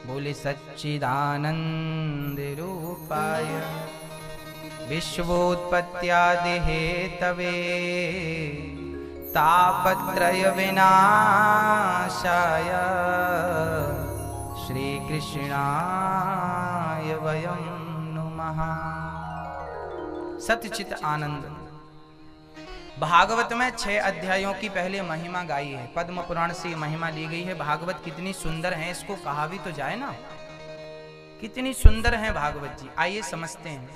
बोले सच्चिदानंद रूपाय विश्वोत्पत्त्यादि हेतवे तापत्रय विनाशाय श्री कृष्णाय वयं नुमः। सच्चित आनंद। भागवत में 6 अध्यायों की पहले महिमा गाई है। पद्म पुराण से महिमा ली गई है। भागवत कितनी सुंदर है, इसको कहा भी तो जाए ना, कितनी सुंदर है भागवत जी। आइए समझते हैं।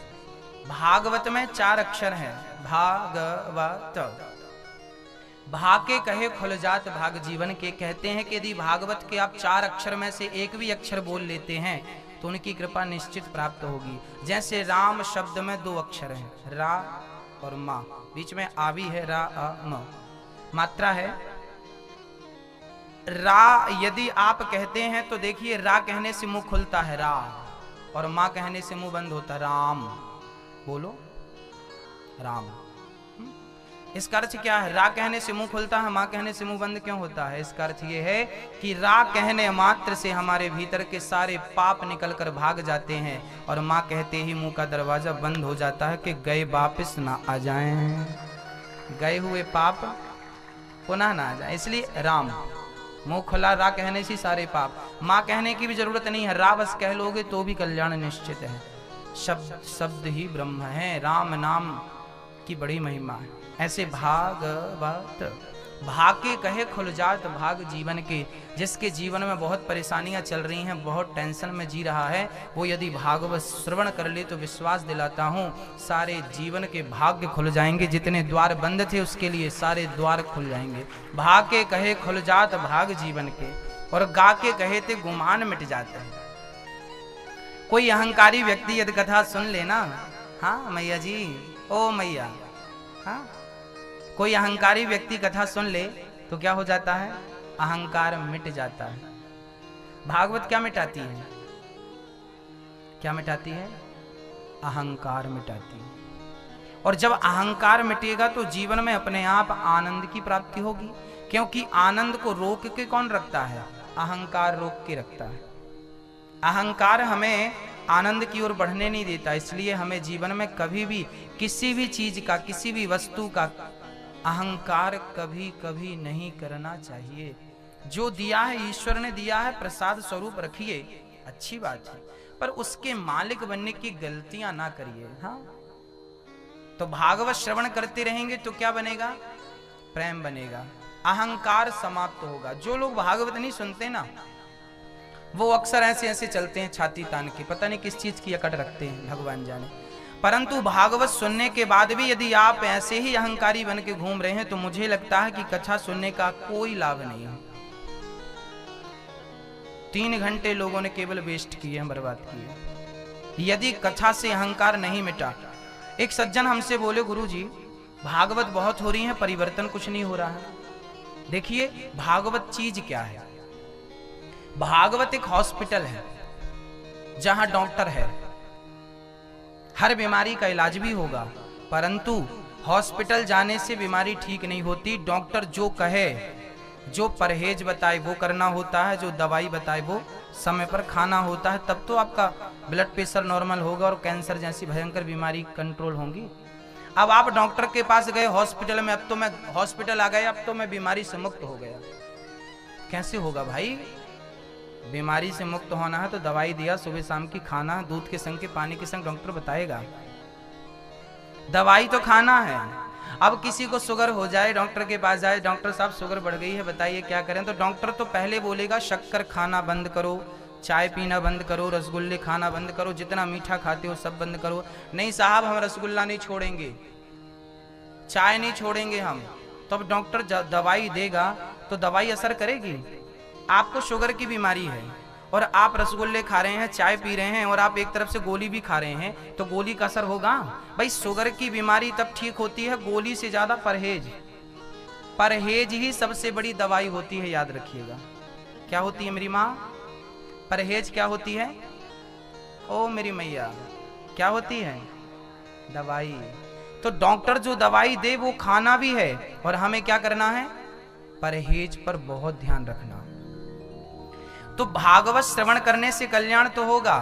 भागवत में 4 अक्षर हैं। भागवत, भाग के कहे खुल जात भाग जीवन के। कहते हैं कि यदि भागवत के आप 4 अक्षर में से एक भी अक्षर बोल लेते हैं तो उनकी कृपा निश्चित प्राप्त होगी। जैसे राम शब्द में 2 अक्षर हैं, रा और मा, बीच में आ भी है, रा आ म, मात्रा है। रा यदि आप कहते हैं तो देखिए, रा कहने से मुंह खुलता है रा, और मां कहने से मुंह बंद होता है राम। बोलो राम। इसका अर्थ क्या है? रा कहने से मुंह खुलता है, मां कहने से मुंह बंद क्यों होता है? इसका अर्थ ये है कि रा कहने मात्र से हमारे भीतर के सारे पाप निकलकर भाग जाते हैं, और मां कहते ही मुंह का दरवाजा बंद हो जाता है कि गए वापिस ना आ जाएं, गए हुए पाप पुनः ना आ जाए। इसलिए राम, मुंह खुला रा कहने से सारे पाप। मां कहने की भी जरूरत नहीं है, रा बस कह लोगे तो भी कल्याण निश्चित है। शब्द शब्द ही ब्रह्म है। राम नाम की बड़ी महिमा है। ऐसे भागवत, भाग के कहे खुल जात भाग जीवन के। जिसके जीवन में बहुत परेशानियां चल रही हैं, बहुत टेंशन में जी रहा है, वो यदि भागवत श्रवण कर ले तो विश्वास दिलाता हूँ सारे जीवन के भाग्य खुल जाएंगे। जितने द्वार बंद थे उसके लिए सारे द्वार खुल जाएंगे। भाग के कहे खुल जात भाग जीवन के, और गा के कहे थे गुमान मिट जाते हैं। कोई अहंकारी व्यक्ति यदि कथा सुन लेना, हाँ मैया जी, ओ मैया, हाँ, कोई अहंकारी व्यक्ति कथा सुन ले तो क्या हो जाता है? अहंकार मिट जाता है। भागवत क्या मिटाती है? क्या मिटाती है? अहंकार मिटाती है। और जब अहंकार मिटेगा तो जीवन में अपने आप आनंद की प्राप्ति होगी। क्योंकि आनंद को रोक के कौन रखता है? अहंकार रोक के रखता है। अहंकार हमें आनंद की ओर बढ़ने नहीं देता। इसलिए हमें जीवन में कभी भी किसी भी चीज का, किसी भी वस्तु का अहंकार कभी कभी नहीं करना चाहिए। जो दिया है ईश्वर ने दिया है, प्रसाद स्वरूप रखिए, अच्छी बात है, पर उसके मालिक बनने की गलतियां ना करिए। हाँ, तो भागवत श्रवण करते रहेंगे तो क्या बनेगा? प्रेम बनेगा, अहंकार समाप्त होगा। जो लोग भागवत नहीं सुनते ना, वो अक्सर ऐसे ऐसे चलते हैं छाती तान के, पता नहीं किस चीज की अकड़ रखते हैं, भगवान जाने। परंतु भागवत सुनने के बाद भी यदि आप ऐसे ही अहंकारी बन के घूम रहे हैं तो मुझे लगता है कि कथा सुनने का कोई लाभ नहीं है। 3 घंटे लोगों ने केवल वेस्ट किए हैं, बर्बाद किए, यदि कथा से अहंकार नहीं मिटा। एक सज्जन हमसे बोले, गुरुजी भागवत बहुत हो रही है, परिवर्तन कुछ नहीं हो रहा है। देखिए, भागवत चीज क्या है? भागवत एक हॉस्पिटल है जहां डॉक्टर है, हर बीमारी का इलाज भी होगा, परंतु हॉस्पिटल जाने से बीमारी ठीक नहीं होती। डॉक्टर जो कहे, जो परहेज बताए वो करना होता है, जो दवाई बताए वो समय पर खाना होता है, तब तो आपका ब्लड प्रेशर नॉर्मल होगा और कैंसर जैसी भयंकर बीमारी कंट्रोल होंगी। अब आप डॉक्टर के पास गए हॉस्पिटल में, अब तो मैं हॉस्पिटल आ गया, अब तो मैं बीमारी से मुक्त हो गया। कैसे होगा भाई? बीमारी से मुक्त होना है तो दवाई दिया, सुबह शाम की खाना, दूध के संग के पानी के संग डॉक्टर बताएगा, दवाई तो खाना है। अब किसी को शुगर हो जाए, डॉक्टर के पास जाए, डॉक्टर साहब शुगर बढ़ गई है, बताइए क्या करें? तो डॉक्टर तो पहले बोलेगा शक्कर खाना बंद करो, चाय पीना बंद करो, रसगुल्ले खाना बंद करो, जितना मीठा खाते हो सब बंद करो। नहीं साहब, हम रसगुल्ला नहीं छोड़ेंगे, चाय नहीं छोड़ेंगे हम। तो अब डॉक्टर दवाई देगा तो दवाई असर करेगी? आपको शुगर की बीमारी है और आप रसगुल्ले खा रहे हैं, चाय पी रहे हैं, और आप एक तरफ से गोली भी खा रहे हैं, तो गोली का असर होगा? भाई, शुगर की बीमारी तब ठीक होती है गोली से ज्यादा परहेज। परहेज ही सबसे बड़ी दवाई होती है, याद रखिएगा। क्या होती है मेरी माँ? परहेज क्या होती है? ओ मेरी मैया, क्या होती है? दवाई। तो डॉक्टर जो दवाई दे वो खाना भी है, और हमें क्या करना है? परहेज पर बहुत ध्यान रखना। तो भागवत श्रवण करने से कल्याण तो होगा,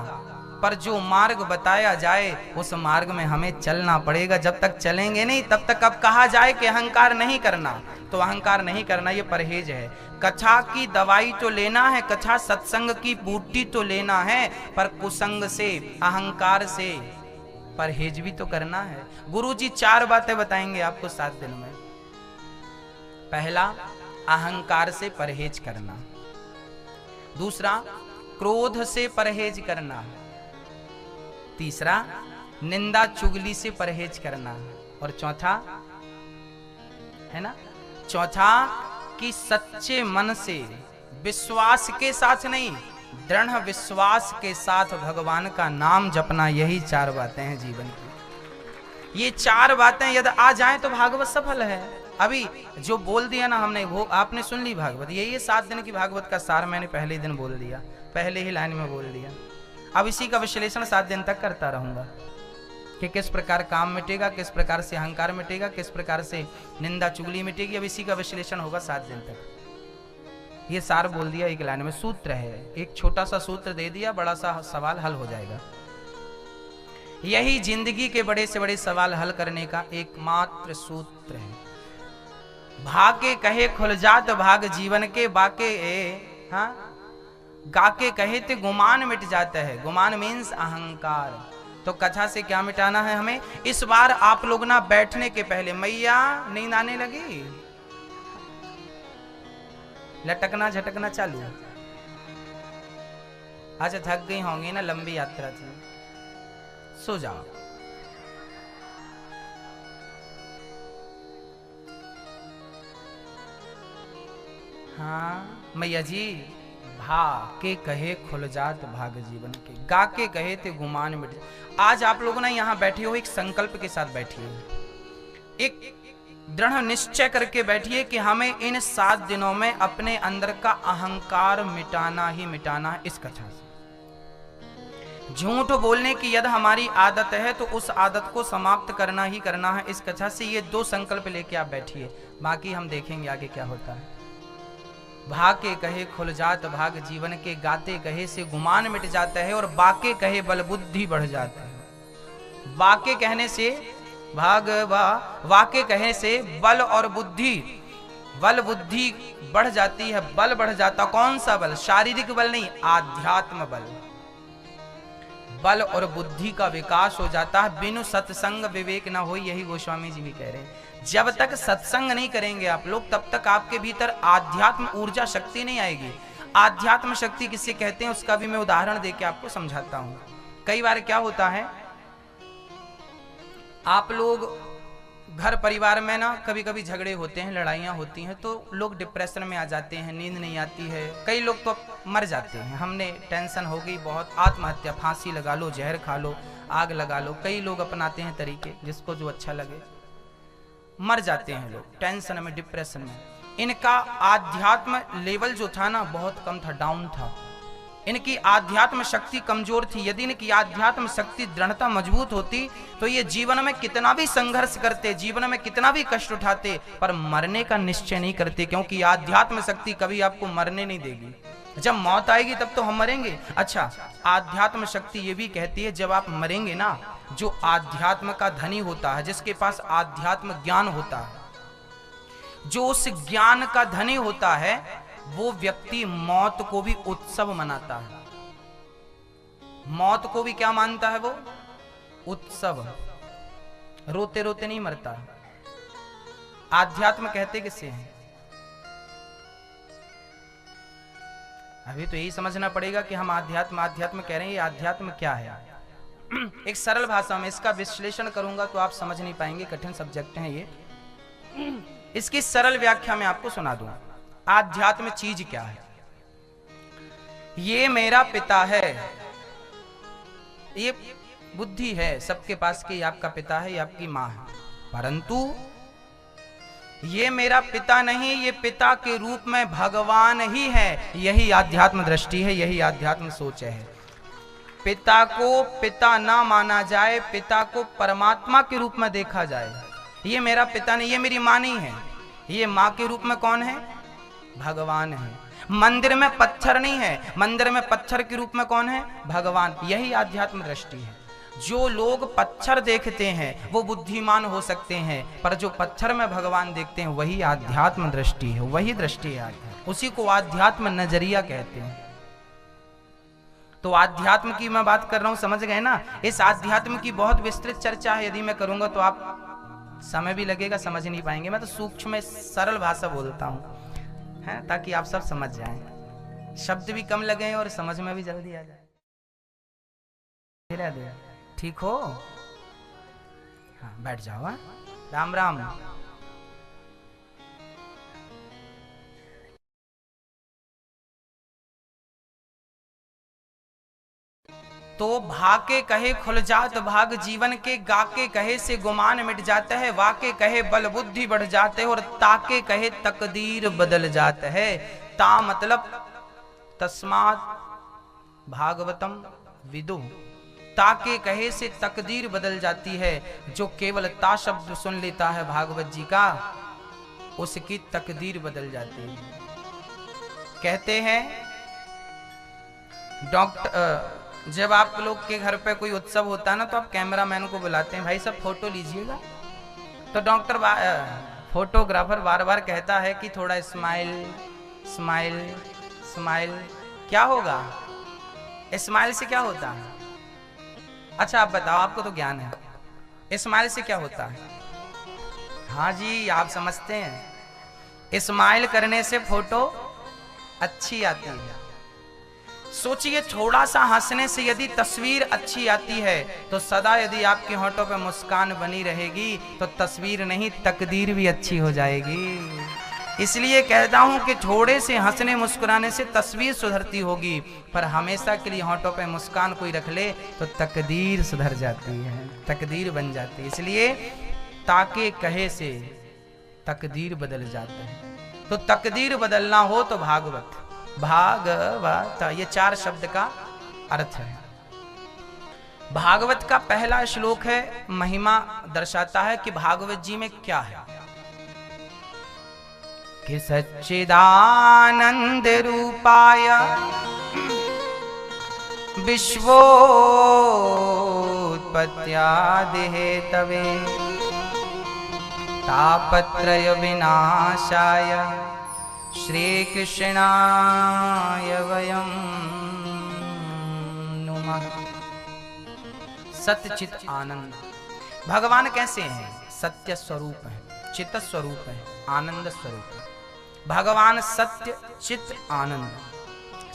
पर जो मार्ग बताया जाए उस मार्ग में हमें चलना पड़ेगा। जब तक चलेंगे नहीं तब तक अब कहा जाए कि अहंकार नहीं करना, तो अहंकार नहीं करना ये परहेज है। कथा की दवाई तो लेना है, कथा सत्संग की बूटी तो लेना है, पर कुसंग से अहंकार से परहेज भी तो करना है। गुरुजी 4 बातें बताएंगे आपको 7 दिन में। पहला, अहंकार से परहेज करना। दूसरा, क्रोध से परहेज करना। तीसरा, निंदा चुगली से परहेज करना। और चौथा है ना, चौथा कि सच्चे मन से विश्वास के साथ नहीं, दृढ़ विश्वास के साथ भगवान का नाम जपना। यही 4 बातें हैं जीवन की। ये 4 बातें यदि आ जाएं तो भागवत सफल है। अभी जो बोल दिया ना हमने, वो आपने सुन ली भागवत। यही 7 दिन की भागवत का सार मैंने पहले दिन बोल दिया, पहले ही लाइन में बोल दिया। अब इसी का विश्लेषण 7 दिन तक करता रहूंगा कि किस प्रकार काम मिटेगा, किस प्रकार से अहंकार मिटेगा, किस प्रकार से निंदा चुगली मिटेगी। अब इसी का विश्लेषण होगा 7 दिन तक। ये सार बोल दिया एक लाइन में, सूत्र है, एक छोटा सा सूत्र दे दिया, बड़ा सा सवाल हल हो जाएगा। यही जिंदगी के बड़े से बड़े सवाल हल करने का एकमात्र सूत्र है। भागे कहे खुल जात भाग जीवन के, बाके हाँ गाके कहे ते गुमान मिट जाता है। गुमान मीन्स अहंकार। तो कथा से क्या मिटाना है हमें? इस बार आप लोग ना बैठने के पहले, मैया नींद आने लगी, लटकना झटकना चालू। अच्छा थक गई होंगी ना, लंबी यात्रा थी, सो जाओ। हाँ मैया जी, भा के कहे खुल जात भाग जीवन के, गा के कहे ते गुमान मिट। आज आप लोग ना यहाँ बैठे हो, एक संकल्प के साथ बैठिए, एक दृढ़ निश्चय करके बैठिए कि हमें इन 7 दिनों में अपने अंदर का अहंकार मिटाना ही मिटाना है। इस कथा से झूठ बोलने की यदि हमारी आदत है तो उस आदत को समाप्त करना ही करना है इस कथा से। ये 2 संकल्प लेके आप बैठिए, बाकी हम देखेंगे आगे क्या होता है। भाके कहे खुल जात भाग जीवन के, गाते कहे से गुमान मिट जाता है, और बाके कहे बल बुद्धि बढ़ जाता है। बाके कहने से भागवा, वाके कहे से बल और बुद्धि, बल बुद्धि बढ़ जाती है, बल बढ़ जाता। कौन सा बल? शारीरिक बल नहीं, आध्यात्म बल। बल और बुद्धि का विकास हो जाता है। बिनु सत्संग विवेक न हो, यही गोस्वामी जी भी कह रहे हैं। जब तक सत्संग नहीं करेंगे आप लोग, तब तक आपके भीतर आध्यात्म ऊर्जा शक्ति नहीं आएगी। आध्यात्म शक्ति किसे कहते हैं उसका भी मैं उदाहरण देके आपको समझाता हूं। कई बार क्या होता है, आप लोग घर परिवार में ना कभी कभी झगड़े होते हैं, लड़ाइयाँ होती हैं, तो लोग डिप्रेशन में आ जाते हैं, नींद नहीं आती है, कई लोग तो मर जाते हैं। हमने टेंशन हो गई बहुत, आत्महत्या, फांसी लगा लो, जहर खा लो, आग लगा लो, कई लोग अपनाते हैं तरीके, जिसको जो अच्छा लगे, मर जाते हैं लोग टेंशन में, डिप्रेशन में। इनका आध्यात्म लेवल जो था ना बहुत कम था, डाउन था। इनकी आध्यात्म शक्ति कमजोर थी। यदि इनकी आध्यात्म शक्ति दृढ़ता मजबूत होती तो ये जीवन में कितना भी संघर्ष करते, जीवन में कितना भी कष्ट उठाते, पर मरने का निश्चय नहीं करते, क्योंकि आध्यात्म शक्ति कभी आपको मरने नहीं देगी। जब मौत आएगी तब तो हम मरेंगे। अच्छा, आध्यात्म शक्ति ये भी कहती है जब आप मरेंगे ना, जो आध्यात्म का धनी होता है, जिसके पास आध्यात्म ज्ञान होता है, जो उस ज्ञान का धनी होता है, वो व्यक्ति मौत को भी उत्सव मनाता है। मौत को भी क्या मानता है वो? उत्सव। रोते रोते नहीं मरता। आध्यात्म कहते किसे हैं? अभी तो यही समझना पड़ेगा कि हम आध्यात्म आध्यात्म कह रहे हैं, ये आध्यात्म क्या है। एक सरल भाषा में इसका विश्लेषण करूंगा तो आप समझ नहीं पाएंगे, कठिन सब्जेक्ट है ये। इसकी सरल व्याख्या मैं आपको सुना दूं। आध्यात्म चीज क्या है? ये मेरा पिता है, ये बुद्धि है सबके पास कि आपका पिता है, ये आपकी मां है, परंतु ये मेरा पिता नहीं, ये पिता के रूप में भगवान ही है। यही आध्यात्म दृष्टि है, यही आध्यात्म सोच है। पिता को पिता ना माना जाए, पिता को परमात्मा के रूप में देखा जाए। ये मेरा पिता नहीं, ये मेरी मां नहीं है, ये मां के रूप में कौन है? भगवान है। मंदिर में पत्थर नहीं है, मंदिर में पत्थर के रूप में कौन है? भगवान। यही आध्यात्म दृष्टि है। जो लोग पत्थर देखते हैं वो बुद्धिमान हो सकते हैं, पर जो पत्थर में भगवान देखते हैं वही आध्यात्म दृष्टि है, वही दृष्टि है आध्यात्म। उसी को आध्यात्म नजरिया कहते हैं। तो आध्यात्म की मैं बात कर रहा हूं, समझ गए ना? इस आध्यात्म की बहुत विस्तृत चर्चा है, यदि मैं करूंगा तो आप समय भी लगेगा, समझ नहीं पाएंगे। मैं तो सूक्ष्म सरल भाषा बोलता हूं, है, ताकि आप सब समझ जाएं, शब्द भी कम लगे और समझ में भी जल्दी आ जाए। ठीक हो? हाँ, बैठ जाओ। हाँ, राम राम। तो भाके कहे खुल जात भाग जीवन के, गाके कहे से गुमान मिट जाता है, वाके कहे बल बुद्धि बढ़ जाते है, और ताके कहे तकदीर बदल जाता है। ता मतलब तस्मात् भागवतम विदु, ताके कहे से तकदीर बदल जाती है। जो केवल ता शब्द सुन लेता है भागवत जी का, उसकी तकदीर बदल जाती है। कहते हैं डॉक्टर, जब आप लोग के घर पे कोई उत्सव होता है ना, तो आप कैमरामैन को बुलाते हैं, भाई सब फोटो लीजिएगा। तो डॉक्टर फोटोग्राफर बार बार कहता है कि थोड़ा स्माइल स्माइल स्माइल। क्या होगा स्माइल से? क्या होता है? अच्छा आप बताओ, आपको तो ज्ञान है, स्माइल से क्या होता है? हाँ जी, आप समझते हैं, स्माइल करने से फोटो अच्छी आती है। सोचिए, थोड़ा सा हंसने से यदि तस्वीर अच्छी आती है, तो सदा यदि आपके होठों पे मुस्कान बनी रहेगी, तो तस्वीर नहीं तकदीर भी अच्छी हो जाएगी। इसलिए कहता हूं कि थोड़े से हंसने मुस्कुराने से तस्वीर सुधरती होगी, पर हमेशा के लिए होठों पे मुस्कान कोई रख ले तो तकदीर सुधर जाती है, तकदीर बन जाती है। इसलिए ताके कहे से तकदीर बदल जाता है। तो तकदीर बदलना हो तो भागवत, भागवत, ये 4 शब्द का अर्थ है। भागवत का पहला श्लोक है, महिमा दर्शाता है कि भागवत जी में क्या है, कि सच्चिदानंद रूपाय विश्वोत्पत्त्यादि हेतवे तापत्रय विनाशाय श्री कृष्णाय वयं नुमः। सत्य चित आनंद। भगवान कैसे हैं? सत्य स्वरूप है, चित स्वरूप है, आनंद स्वरूप है। भगवान सत्य चित आनंद।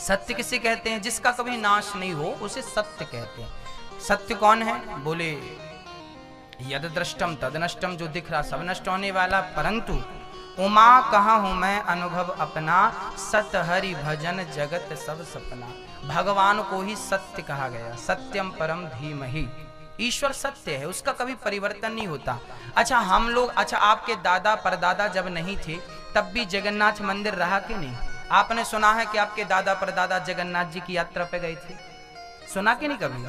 सत्य किसे कहते हैं? जिसका कभी नाश नहीं हो उसे सत्य कहते हैं। सत्य कौन है? बोले यद दृष्टम तद नष्टम, जो दिख रहा सब नष्ट होने वाला, परंतु उमा कहाँ हूं मैं अनुभव अपना, सत हरि भजन जगत सब सपना। भगवान को ही सत्य कहा गया, सत्यम परम धीमहि। ईश्वर सत्य है, उसका कभी परिवर्तन नहीं होता। अच्छा हम लोग, अच्छा आपके दादा परदादा जब नहीं थे तब भी जगन्नाथ मंदिर रहा कि नहीं? आपने सुना है कि आपके दादा परदादा जगन्नाथ जी की यात्रा पे गए थे? सुना कि नहीं कभी?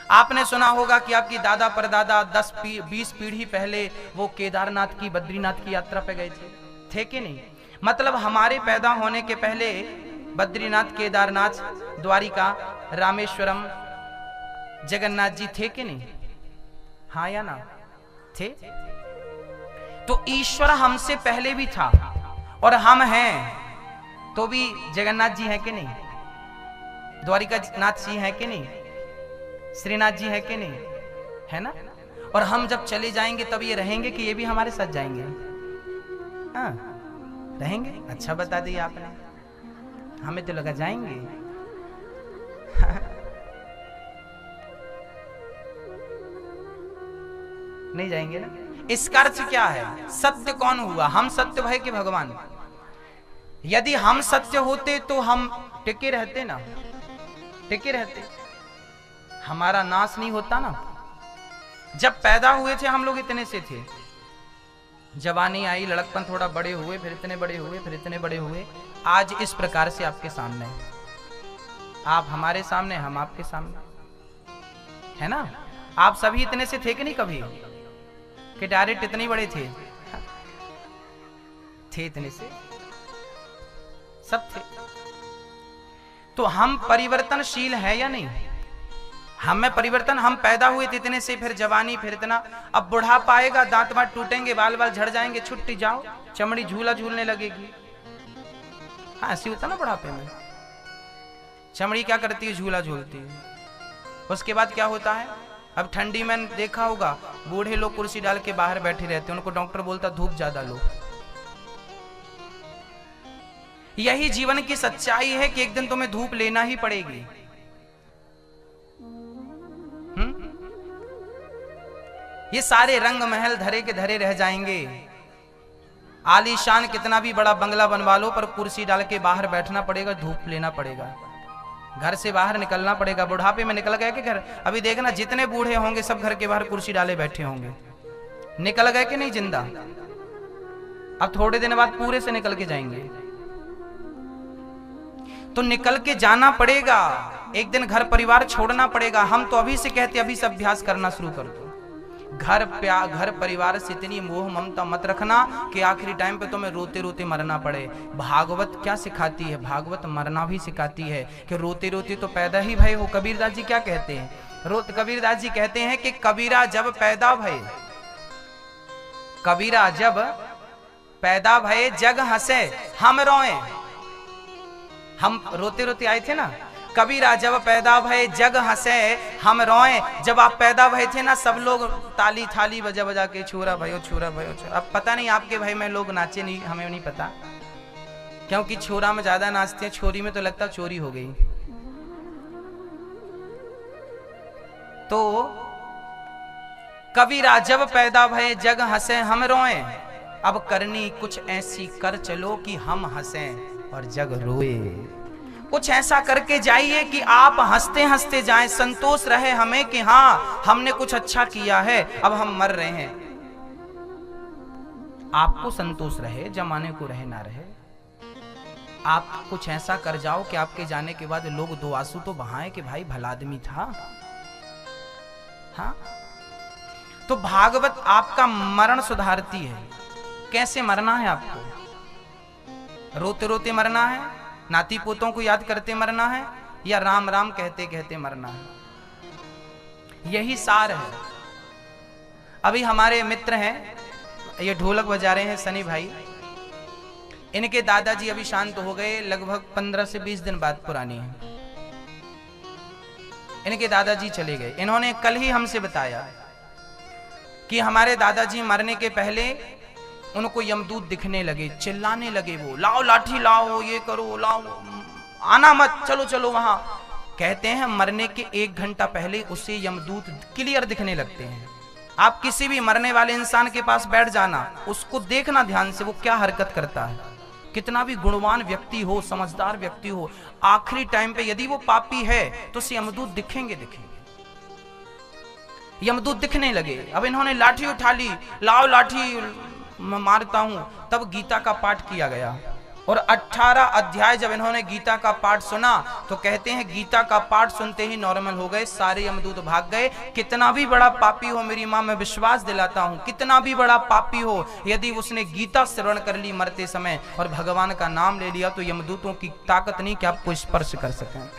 आपने सुना होगा कि आपकी दादा परदादा 10-20 पीढ़ी पहले वो केदारनाथ की, बद्रीनाथ की यात्रा पे गए थे कि नहीं? मतलब हमारे पैदा होने के पहले बद्रीनाथ, केदारनाथ, द्वारिका, रामेश्वरम, जगन्नाथ जी थे कि नहीं? हाँ या ना? थे। तो ईश्वर हमसे पहले भी था और हम हैं तो भी जगन्नाथ जी हैं कि नहीं? द्वारिका नाथ जी हैं कि नहीं? श्रीनाथ जी है कि नहीं? है ना? और हम जब चले जाएंगे तब ये रहेंगे कि ये भी हमारे साथ जाएंगे? हाँ रहेंगे। अच्छा बता दिया आपने, हमें तो लगा जाएंगे। नहीं जाएंगे ना। इसका अर्थ क्या है? सत्य कौन हुआ? हम सत्य भय कि भगवान? यदि हम सत्य होते तो हम टिके रहते ना, टिके रहते, हमारा नाश नहीं होता ना। जब पैदा हुए थे हम लोग इतने से थे, जवानी आई, लड़कपन थोड़ा बड़े हुए, फिर इतने बड़े हुए, फिर इतने बड़े हुए, आज इस प्रकार से आपके सामने, आप हमारे सामने, हम आपके सामने, है ना? आप सभी इतने से थे कि नहीं कभी? कि डायरेक्ट इतने बड़े थे? थे इतने से। सब थे। तो हम परिवर्तनशील है या नहीं? हम में परिवर्तन, हम पैदा हुए थे इतने से, फिर जवानी, फिर इतना, अब बुढ़ापा आएगा, दांत वांत टूटेंगे, बाल बाल झड़ जाएंगे, छुट्टी जाओ, चमड़ी झूला झूलने लगेगी। हाँ ऐसी होता ना बुढ़ापे में, चमड़ी क्या करती है, झूला झूलती है। उसके बाद क्या होता है, अब ठंडी में देखा होगा बूढ़े लोग कुर्सी डाल के बाहर बैठे रहते हैं, उनको डॉक्टर बोलता धूप ज्यादा लो। यही जीवन की सच्चाई है कि एक दिन तुम्हें धूप लेना ही पड़ेगी। ये सारे रंग महल धरे के धरे रह जाएंगे। आलीशान कितना भी बड़ा बंगला बनवा लो, पर कुर्सी डाल के बाहर बैठना पड़ेगा, धूप लेना पड़ेगा, घर से बाहर निकलना पड़ेगा। बुढ़ापे में निकल गए कि घर, अभी देखना जितने बूढ़े होंगे सब घर के बाहर कुर्सी डाले बैठे होंगे। निकल गए कि नहीं जिंदा? अब थोड़े दिन बाद पूरे से निकल के जाएंगे। तो निकल के जाना पड़ेगा, एक दिन घर परिवार छोड़ना पड़ेगा। हम तो अभी से कहते अभी से अभ्यास करना शुरू कर दो। घर परिवार से इतनी मोह ममता मत रखना कि आखिरी टाइम पे तुम्हें रोते रोते मरना पड़े। भागवत क्या सिखाती है? भागवत मरना भी सिखाती है कि रोते रोते तो पैदा ही भय हो। कबीरदास जी क्या कहते हैं? कबीरदास जी कहते हैं कि कबीरा जब पैदा भय, कबीरा जब पैदा भय जग हंसे हम रोए। हम रोते रोते आए थे ना, कबीरा जब पैदा भय जग हंसे हम रोए। जब आप पैदा भय थे ना, सब लोग ताली थाली बजा बजा के छोरा भयो छोरा भयो छोरा। अब पता नहीं आपके भाई में लोग नाचे नहीं, हमें नहीं पता, क्योंकि छोरा में ज्यादा नाचते हैं, छोरी में तो लगता चोरी हो गई। तो कबीरा जब पैदा भय जग हंसे हम रोए, अब करनी कुछ ऐसी कर चलो कि हम हंसे और जग रोए। कुछ ऐसा करके जाइए कि आप हंसते हंसते जाएं, संतोष रहे हमें कि हाँ हमने कुछ अच्छा किया है, अब हम मर रहे हैं। आपको संतोष रहे, जमाने को रहे ना रहे, आप कुछ ऐसा कर जाओ कि आपके जाने के बाद लोग दो आंसू तो बहाएं कि भाई भला आदमी था। हाँ, तो भागवत आपका मरण सुधारती है। कैसे मरना है आपको? रोते रोते मरना है, नाती पोतों को याद करते मरना है, या राम राम कहते कहते मरना है? यही सार है। अभी हमारे मित्र हैं, ये ढोलक बजा रहे हैं, सनी भाई, इनके दादाजी अभी शांत हो गए, लगभग 15 से 20 दिन बाद पुरानी है। इनके दादाजी चले गए। इन्होंने कल ही हमसे बताया कि हमारे दादाजी मरने के पहले उनको यमदूत दिखने लगे, चिल्लाने लगे, वो लाओ लाठी लाओ, ये करो, लाओ, आना मत, चलो चलो वहां। कहते हैं मरने के 1 घंटा पहले उसे यमदूत क्लियर दिखने लगते हैं। आप किसी भी मरने वाले इंसान के पास बैठ जाना, उसको देखना ध्यान से, वो क्या हरकत करता है। कितना भी गुणवान व्यक्ति हो, समझदार व्यक्ति हो, आखिरी टाइम पे यदि वो पापी है तो उसे यमदूत दिखेंगे। यमदूत दिखने लगे। अब इन्होंने लाठी उठा ली, लाओ लाठी मैं मारता हूं। तब गीता का पाठ किया गया, और 18 अध्याय जब इन्होंने गीता का पाठ सुना तो कहते हैं गीता का पाठ सुनते ही नॉर्मल हो गए, सारे यमदूत भाग गए। कितना भी बड़ा पापी हो, मेरी मां मैं विश्वास दिलाता हूं, कितना भी बड़ा पापी हो, यदि उसने गीता श्रवण कर ली मरते समय और भगवान का नाम ले लिया, तो यमदूतों की ताकत नहीं कि आपको स्पर्श कर सकें।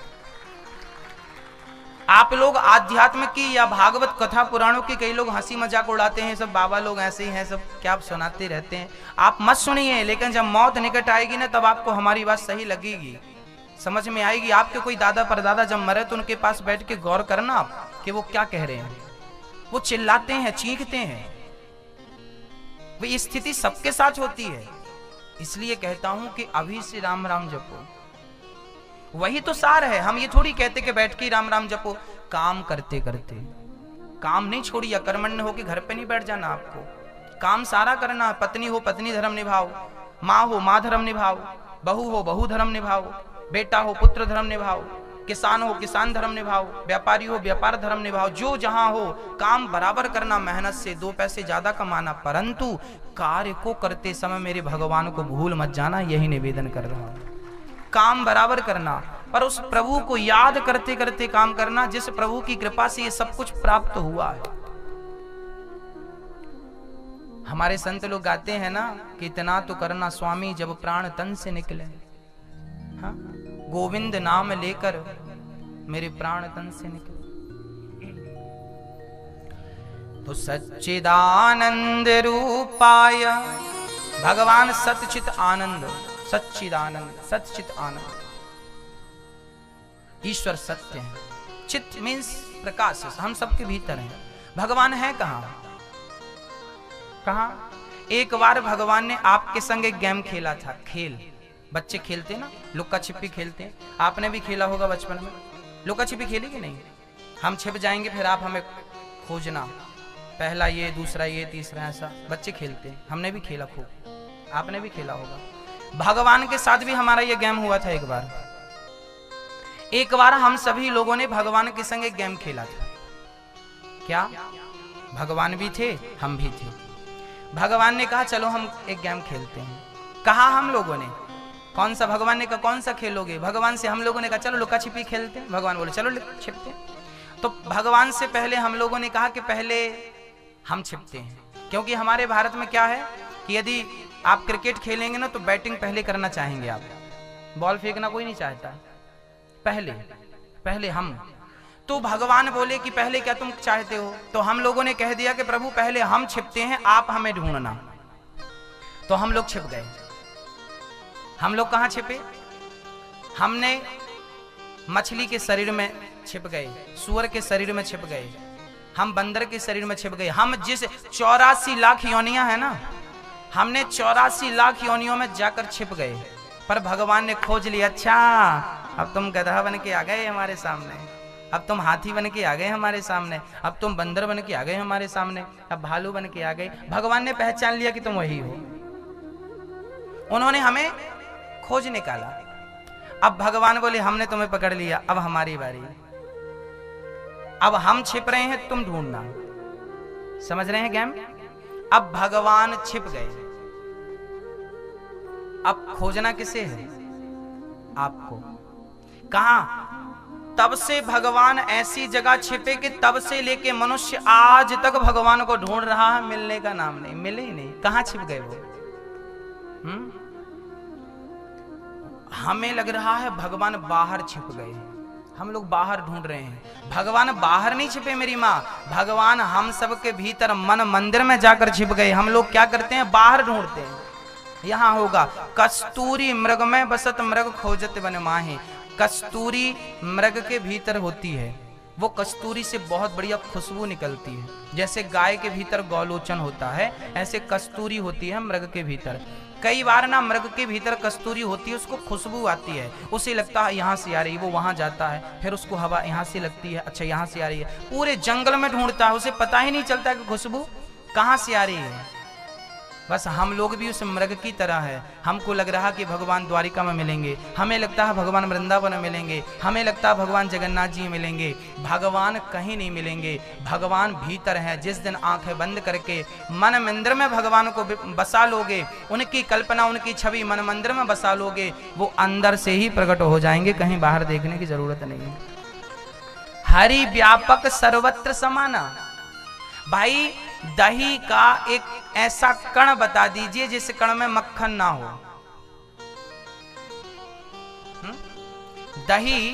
आप लोग आध्यात्म की या भागवत कथा पुराणों की कई लोग हंसी मजाक उड़ाते हैं, सब बाबा लोग ऐसे ही हैं, सब क्या आप सुनाते रहते हैं। आप मत सुनिए, लेकिन जब मौत निकट आएगी ना, तब आपको हमारी बात सही लगेगी, समझ में आएगी। आपके कोई दादा परदादा जब मरे तो उनके पास बैठ के गौर करना आप कि वो क्या कह रहे हैं। वो चिल्लाते हैं, चीखते हैं, वो स्थिति सबके साथ होती है। इसलिए कहता हूं कि अभी से राम राम जपो, वही तो सार है। हम ये थोड़ी कहते कि बैठ के राम राम जपो, काम करते करते, काम नहीं छोड़िए, कर्मण्य हो के घर पे नहीं बैठ जाना, आपको काम सारा करना। पत्नी हो पत्नी धर्म निभाओ, माँ हो माँ धर्म निभाओ, बहू हो बहू धर्म निभाओ, बेटा हो पुत्र धर्म निभाओ, किसान हो किसान धर्म निभाओ, व्यापारी हो व्यापार धर्म निभाओ। जो जहां हो काम बराबर करना, मेहनत से 2 पैसे ज्यादा कमाना, परंतु कार्य को करते समय मेरे भगवान को भूल मत जाना, यही निवेदन कर रहा हूं। काम बराबर करना, पर उस प्रभु को याद करते करते काम करना, जिस प्रभु की कृपा से ये सब कुछ प्राप्त हुआ है। हमारे संत लोग गाते हैं ना कि इतना तो करना स्वामी जब प्राण तन से निकले। हाँ, गोविंद नाम लेकर मेरे प्राण तन से निकले। तो सच्चिदानंद रूपाय, भगवान सच्चित आनंद, सच्चिदानंद, सच्चित आनंद, ईश्वर सत्य है। चित मीन्स प्रकाश, हम सबके भीतर हैं। भगवान है कहां? कहां? एक बार भगवान ने आपके संग एक गेम खेला था। खेल बच्चे खेलते ना, लुक्का छिपी खेलते, आपने भी खेला होगा बचपन में। लुक्का छिपी खेली कि नहीं? हम छिप जाएंगे, फिर आप हमें खोजना, पहला ये, दूसरा ये, तीसरा, ऐसा बच्चे खेलते हैं। हमने भी खेला खूब, आपने भी खेला होगा। भगवान के साथ भी हमारा ये गेम हुआ था। एक बार हम सभी लोगों ने भगवान के संग एक गेम खेला था। क्या? भगवान भी थे, हम भी थे। भगवान ने कहा चलो हम एक गेम खेलते हैं। कहा हम लोगों ने, कौन सा? भगवान ने कहा कौन सा खेलोगे? भगवान से हम लोगों ने कहा चलो लुका छिपी खेलते हैं। भगवान बोले चलो छिपते हैं। तो भगवान से पहले हम लोगों ने कहा कि पहले हम छिपते हैं, क्योंकि हमारे भारत में क्या है कि यदि आप क्रिकेट खेलेंगे ना तो बैटिंग पहले करना चाहेंगे आप, बॉल फेंकना कोई नहीं चाहता, पहले हम। तो भगवान बोले कि पहले क्या तुम चाहते हो? तो हम लोगों ने कह दिया कि प्रभु पहले हम छिपते हैं, आप हमें ढूंढना। तो हम लोग छिप गए। हम लोग कहां छिपे? हमने मछली के शरीर में छिप गए, सूअर के शरीर में छिप गए, हम बंदर के शरीर में छिप गए। हम जिस 84 लाख योनियां है ना, हमने 84 लाख योनियों में जाकर छिप गए। पर भगवान ने खोज लिया, अच्छा अब तुम गधा बन के आ गए हमारे सामने, अब तुम हाथी बन के आ गए हमारे सामने, अब तुम बंदर बन के आ गए हमारे सामने, अब भालू बन के आ गए। भगवान ने पहचान लिया कि तुम वही हो। उन्होंने हमें खोज निकाला। अब भगवान बोले हमने तुम्हें पकड़ लिया, अब हमारी बारी। अब हम छिप रहे हैं, तुम ढूंढना। समझ रहे हैं गेम? अब भगवान छिप गए, अब खोजना किसे है? आपको। कहां? तब से भगवान ऐसी जगह छिपे कि तब से लेके मनुष्य आज तक भगवान को ढूंढ रहा है, मिलने का नाम नहीं, मिले ही नहीं। कहां छिप गए वो? हमें लग रहा है भगवान बाहर छिप गए, हम लोग बाहर ढूंढ रहे हैं। भगवान बाहर नहीं छिपे मेरी माँ, भगवान हम सबके भीतर मन मंदिर में जाकर छिप गए। हम लोग क्या करते हैं? बाहर ढूंढते हैं। यहाँ होगा कस्तूरी मृग में बसत मृग खोजत बन माहे। कस्तूरी मृग के भीतर होती है, वो कस्तूरी से बहुत बढ़िया खुशबू निकलती है। जैसे गाय के भीतर गौलोचन होता है, ऐसे कस्तूरी होती है मृग के भीतर। कई बार ना मृग के भीतर कस्तूरी होती है, उसको खुशबू आती है, उसे लगता है यहाँ से आ रही है, वो वहां जाता है, फिर उसको हवा यहाँ से लगती है, अच्छा यहाँ से आ रही है। पूरे जंगल में ढूंढता है, उसे पता ही नहीं चलता कि खुशबू कहाँ से आ रही है। बस हम लोग भी उस मृग की तरह है। हमको लग रहा कि भगवान द्वारिका में मिलेंगे, हमें लगता है भगवान वृंदावन में मिलेंगे, हमें लगता है भगवान जगन्नाथ जी मिलेंगे। भगवान कहीं नहीं मिलेंगे, भगवान भीतर है। जिस दिन आंखें बंद करके मन मंदिर में भगवान को बसा लोगे, उनकी कल्पना, उनकी छवि मन मंदिर में बसा लोगे, वो अंदर से ही प्रकट हो जाएंगे, कहीं बाहर देखने की जरूरत नहीं है। हरि व्यापक सर्वत्र समाना। भाई दही का एक ऐसा कण बता दीजिए जिस कण में मक्खन ना हो। दही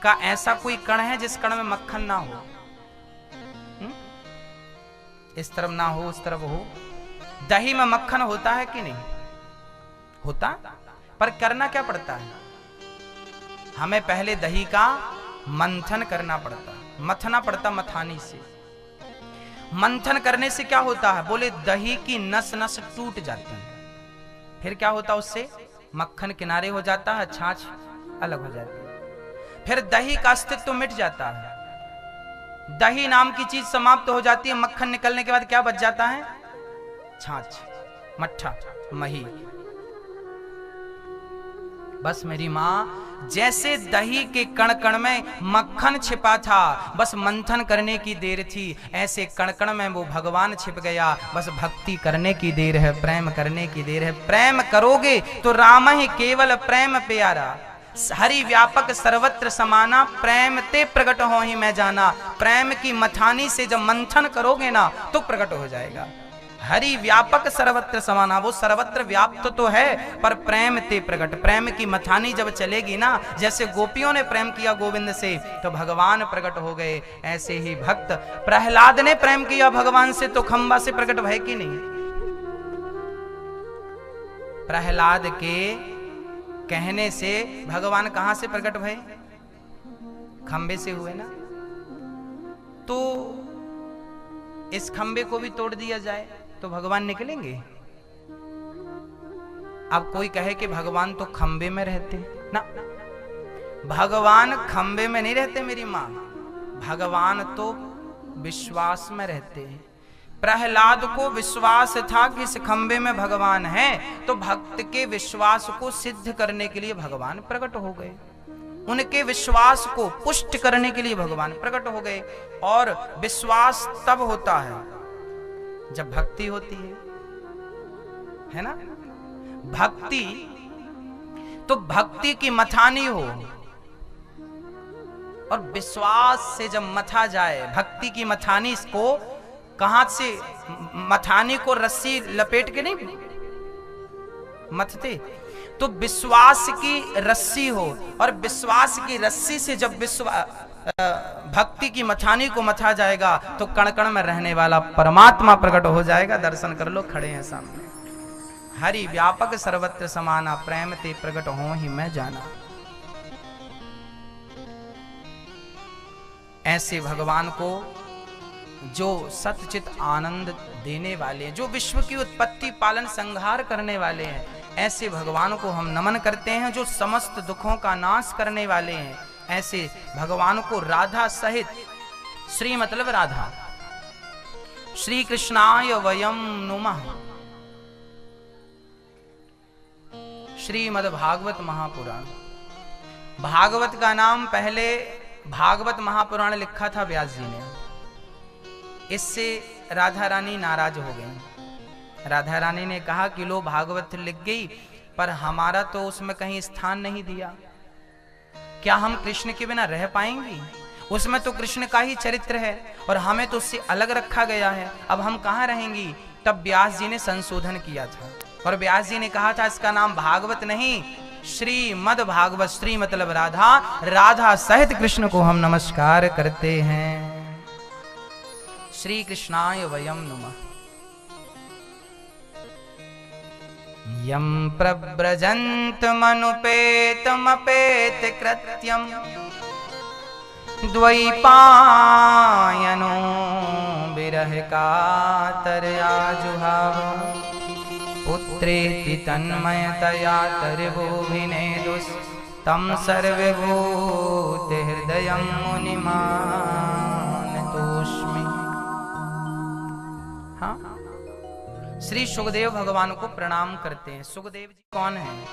का ऐसा कोई कण है जिस कण में मक्खन ना हो? इस तरफ ना हो, उस तरफ हो। दही में मक्खन होता है कि नहीं होता? पर करना क्या पड़ता है? हमें पहले दही का मंथन करना पड़ता, मथना पड़ता, मथानी से। मंथन करने से क्या होता है? बोले दही की नस नस टूट जाती है, फिर क्या होता है? उससे मक्खन किनारे हो जाता है, छाछ अलग हो जाती है, फिर दही का अस्तित्व मिट जाता है, दही नाम की चीज समाप्त हो जाती है। मक्खन निकलने के बाद क्या बच जाता है? छाछ, मट्ठा, मही। बस मेरी माँ, जैसे दही के कण कण में मक्खन छिपा था, बस मंथन करने की देर थी, ऐसे कण कण में वो भगवान छिप गया। बस भक्ति करने की देर है, प्रेम करने की देर है। प्रेम करोगे तो राम ही केवल प्रेम प्यारा। हरि व्यापक सर्वत्र समाना, प्रेम ते प्रकट हो ही मैं जाना। प्रेम की मथानी से जब मंथन करोगे ना तो प्रकट हो जाएगा। हरि व्यापक सर्वत्र समाना, वो सर्वत्र व्याप्त तो है पर प्रेम ते प्रकट। प्रेम की मथानी जब चलेगी ना, जैसे गोपियों ने प्रेम किया गोविंद से तो भगवान प्रकट हो गए, ऐसे ही भक्त प्रहलाद ने प्रेम किया भगवान से तो खंबा से प्रकट भय कि नहीं। प्रहलाद के कहने से भगवान कहां से प्रकट भय? खंबे से हुए ना। तो इस खंबे को भी तोड़ दिया जाए तो भगवान निकलेंगे? अब कोई कहे कि भगवान तो खंबे में रहते ना, भगवान खंबे में नहीं रहते मेरी मां, भगवान तो विश्वास में रहते हैं। प्रहलाद को विश्वास था कि इस खंबे में भगवान है, तो भक्त के विश्वास को सिद्ध करने के लिए भगवान प्रकट हो गए, उनके विश्वास को पुष्ट करने के लिए भगवान प्रकट हो गए। और विश्वास तब होता है जब भक्ति होती है ना। भक्ति तो भक्ति की मथानी हो, और विश्वास से जब मथा जाए, भक्ति की मथानी को कहां से, मथानी को रस्सी लपेट के नहीं मथते, तो विश्वास की रस्सी हो, और विश्वास की रस्सी से जब भक्ति की मथानी को मथा जाएगा तो कण कण में रहने वाला परमात्मा प्रकट हो जाएगा। दर्शन कर लो, खड़े हैं सामने। हरि व्यापक सर्वत्र समाना, प्रेम ते प्रकट हो ही मैं जाना। ऐसे भगवान को जो सतचित आनंद देने वाले हैं, जो विश्व की उत्पत्ति पालन संहार करने वाले हैं, ऐसे भगवान को हम नमन करते हैं। जो समस्त दुखों का नाश करने वाले हैं, ऐसे भगवान को राधा सहित, श्री मतलब राधा, श्री कृष्णाय वयम नुमः। श्रीमद् भागवत महापुराण, भागवत का नाम पहले भागवत महापुराण लिखा था व्यास जी ने, इससे राधा रानी नाराज हो गई। राधा रानी ने कहा कि लो भागवत लिख गई पर हमारा तो उसमें कहीं स्थान नहीं दिया, क्या हम कृष्ण के बिना रह पाएंगी? उसमें तो कृष्ण का ही चरित्र है और हमें तो उससे अलग रखा गया है, अब हम कहाँ रहेंगी? तब व्यास जी ने संशोधन किया था और व्यास जी ने कहा था इसका नाम भागवत नहीं, श्रीमद् भागवत। श्री मतलब राधा, राधा सहित कृष्ण को हम नमस्कार करते हैं। श्री कृष्णाय वयम नुमः। यम प्रव्रजन्तमनुपेतमपेत कृत्यम द्वैपायनो विरह कातरया जुहाव पुत्रेति तन्मयतया तर्वोभिनेदुस् तं सर्वभूत हृदयं मुनिमानतोऽस्मि। हाँ, श्री सुखदेव भगवान को प्रणाम करते हैं। सुखदेव जी कौन है?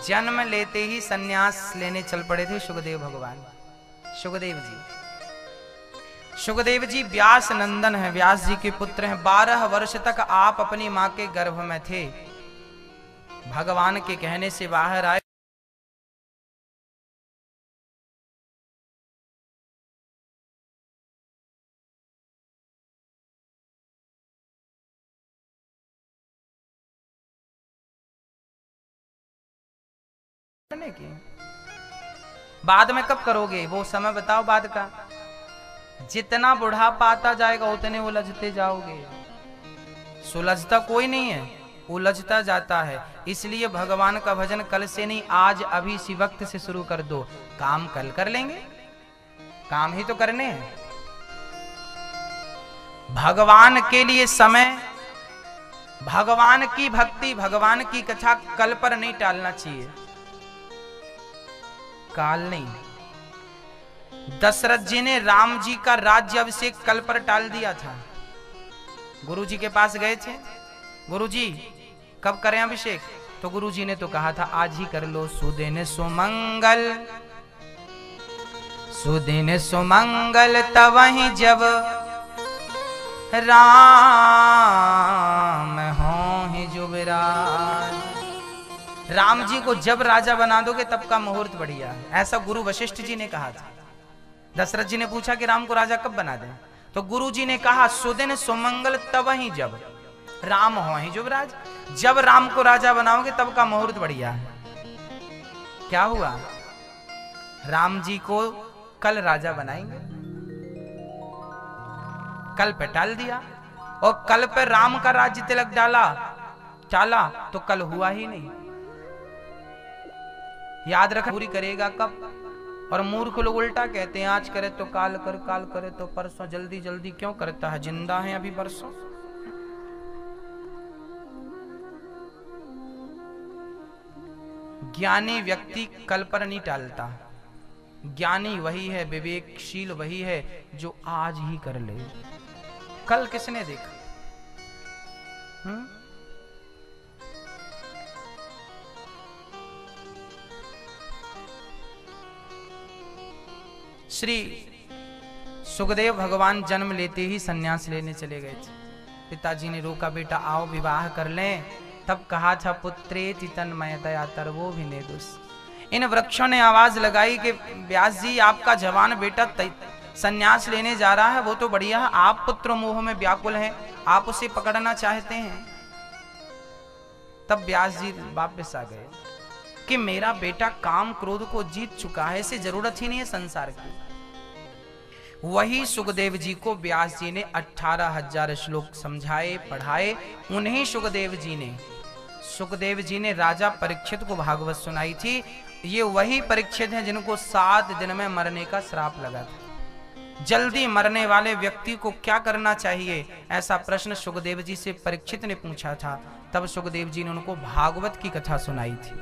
जन्म लेते ही सन्यास लेने चल पड़े थे सुखदेव भगवान। सुखदेव जी व्यास नंदन है, व्यास जी के पुत्र हैं। 12 वर्ष तक आप अपनी मां के गर्भ में थे। भगवान के कहने से बाहर आए, की बाद में कब करोगे वो समय बताओ। बाद का जितना बुढ़ापा आता जाएगा उतने उलझते जाओगे। सुलझता कोई नहीं है, उलझता जाता है। इसलिए भगवान का भजन कल से नहीं, आज अभी इसी वक्त से शुरू कर दो। काम कल कर लेंगे, काम ही तो करने हैं। भगवान के लिए समय, भगवान की भक्ति, भगवान की कथा कल पर नहीं टालना चाहिए, काल नहीं। दशरथ जी ने राम जी का राज्य अभिषेक कल पर टाल दिया था। गुरु जी के पास गए थे, गुरु जी कब करें अभिषेक? तो गुरु जी ने तो कहा था आज ही कर लो। सुदिन सुमंगल, सुदिन सुमंगल तवहि जब राम होहि जुबराज। राम जी को जब राजा बना दोगे तब का मुहूर्त बढ़िया है, ऐसा गुरु वशिष्ठ जी ने कहा था। दशरथ जी ने पूछा कि राम को राजा कब बना दें? तो गुरु जी ने कहा सुदिन सुमंगल तब ही जब राम हो ही युवराज। जब राम को राजा बनाओगे तब का मुहूर्त बढ़िया है। क्या हुआ, राम जी को कल राजा बनाएंगे, कल पे टाल दिया और कल पे राम का राज्य तिलक टाला तो कल हुआ ही नहीं। याद रख, पूरी करेगा कब। और मूर्ख लोग उल्टा कहते हैं, आज करे तो काल कर, काल करे तो परसों, जल्दी जल्दी क्यों करता है, जिंदा है अभी परसों। ज्ञानी व्यक्ति कल पर नहीं टालता। ज्ञानी वही है, विवेकशील वही है जो आज ही कर ले। कल किसने देखा? श्री सुखदेव भगवान जन्म लेते ही सन्यास लेने चले गए थे। पिताजी ने रोका, बेटा आओ विवाह कर लें। तब कहा था, पुत्रेति तन्मयतया तर्वो भिनेदुस्। इन वृक्षों ने आवाज लगाई कि व्यास जी, आपका जवान बेटा सन्यास लेने जा रहा है, वो तो बढ़िया है, आप पुत्र मोह में व्याकुल हैं, आप उसे पकड़ना चाहते हैं। तब व्यास जी वापस आ गए कि मेरा बेटा काम क्रोध को जीत चुका है, इसे जरूरत ही नहीं है संसार की। वही सुखदेव जी को व्यास जी ने 18,000 श्लोक समझाए, पढ़ाए। उन्हीं सुखदेव जी ने राजा परीक्षित को भागवत सुनाई थी। ये वही परीक्षित हैं जिनको 7 दिन में मरने का श्राप लगा था। जल्दी मरने वाले व्यक्ति को क्या करना चाहिए, ऐसा प्रश्न सुखदेव जी से परीक्षित ने पूछा था। तब सुखदेव जी ने उनको भागवत की कथा सुनाई थी।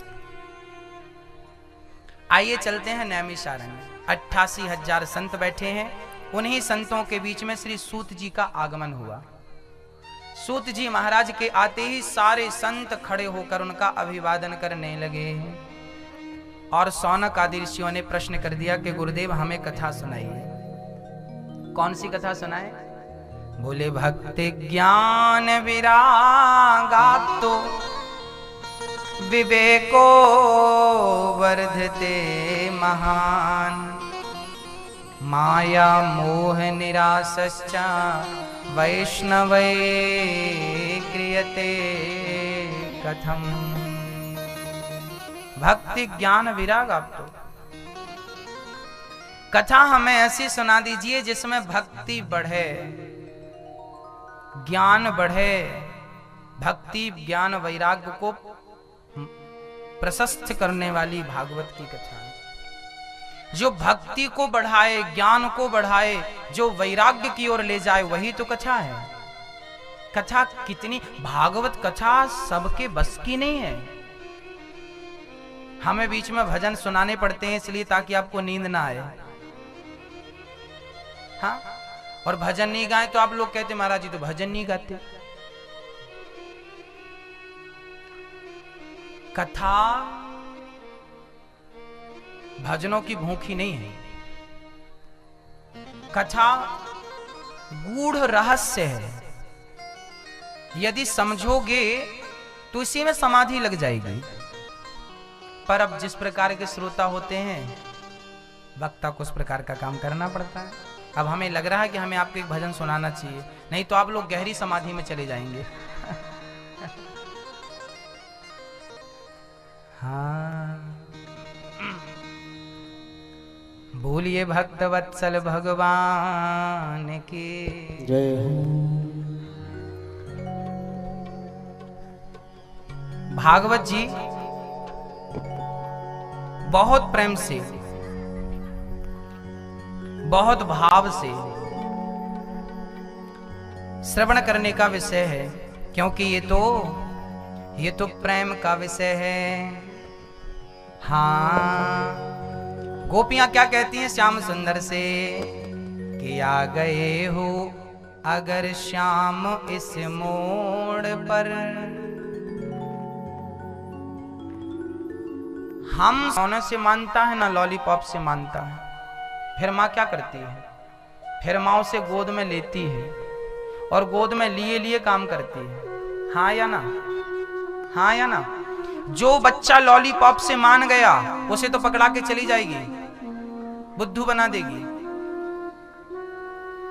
आइए चलते हैं नैमिषारण्य। 88,000 संत बैठे हैं। उन्हीं संतों के बीच में श्री सूत जी का आगमन हुआ। सूत जी महाराज के आते ही सारे संत खड़े होकर उनका अभिवादन करने लगे और शौनक आदि ऋषियों ने प्रश्न कर दिया कि गुरुदेव हमें कथा सुनाइए। कौन सी कथा सुनाए? बोले, भक्ति ज्ञान विरागाप्तो विवेको वर्धते महान, माया मोह निरासश्च वैष्णवे क्रियते कथम। भक्ति ज्ञान विराग आप तो कथा हमें ऐसी सुना दीजिए जिसमें भक्ति बढ़े, ज्ञान बढ़े। भक्ति ज्ञान वैराग्य को प्रशस्त करने वाली भागवत की कथा है, जो भक्ति को बढ़ाए, ज्ञान को बढ़ाए, जो वैराग्य की ओर ले जाए, वही तो कथा है। कथा कितनी, भागवत कथा सबके बस की नहीं है। हमें बीच में भजन सुनाने पड़ते हैं इसलिए ताकि आपको नींद ना आए। हाँ, और भजन नहीं गाए तो आप लोग कहते महाराज जी तो भजन नहीं गाते। कथा भजनों की भूखी नहीं है। कथा गूढ़ रहस्य है, यदि समझोगे तो इसी में समाधि लग जाएगी। पर अब जिस प्रकार के श्रोता होते हैं, वक्ता को उस प्रकार का काम करना पड़ता है। अब हमें लग रहा है कि हमें आपको एक भजन सुनाना चाहिए, नहीं तो आप लोग गहरी समाधि में चले जाएंगे। हाँ, बोलिए भक्त वत्सल भगवान की जय हो। भागवत जी बहुत प्रेम से, बहुत भाव से श्रवण करने का विषय है, क्योंकि ये तो प्रेम का विषय है। हाँ, गोपियां क्या कहती हैं श्याम सुंदर से कि आ गए हो अगर श्याम इस मोड़ पर, हम सोने से मानता है ना लॉलीपॉप से मानता है। फिर माँ क्या करती है? फिर माँ उसे गोद में लेती है और गोद में लिए लिए काम करती है। हाँ या ना? हाँ या ना? जो बच्चा लॉलीपॉप से मान गया उसे तो पकड़ा के चली जाएगी, बुद्धू बना देगी।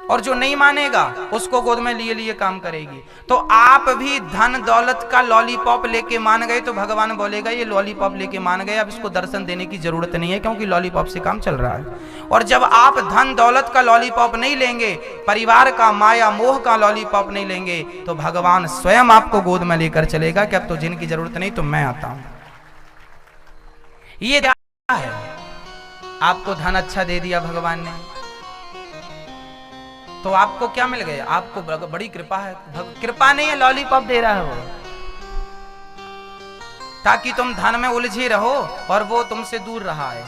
और जो नहीं मानेगा उसको गोद में लिए लिए काम करेगी। तो आप भी धन दौलत का लॉलीपॉप लेके मान गए तो भगवान बोलेगा ये लॉलीपॉप लेके मान गए, अब इसको दर्शन देने की जरूरत नहीं है क्योंकि लॉलीपॉप से काम चल रहा है। और जब आप धन दौलत का लॉलीपॉप नहीं लेंगे, परिवार का माया मोह का लॉलीपॉप नहीं लेंगे, तो भगवान स्वयं आपको गोद में लेकर चलेगा कि अब तो जिनकी जरूरत नहीं तो मैं आता हूं। ये क्या है? आपको धन अच्छा दे दिया भगवान ने तो आपको क्या मिल गया? आपको बड़ी कृपा है। कृपा नहीं है, लॉलीपॉप दे रहा है वो, ताकि तुम धन में उलझे रहो और वो तुमसे दूर रहा है।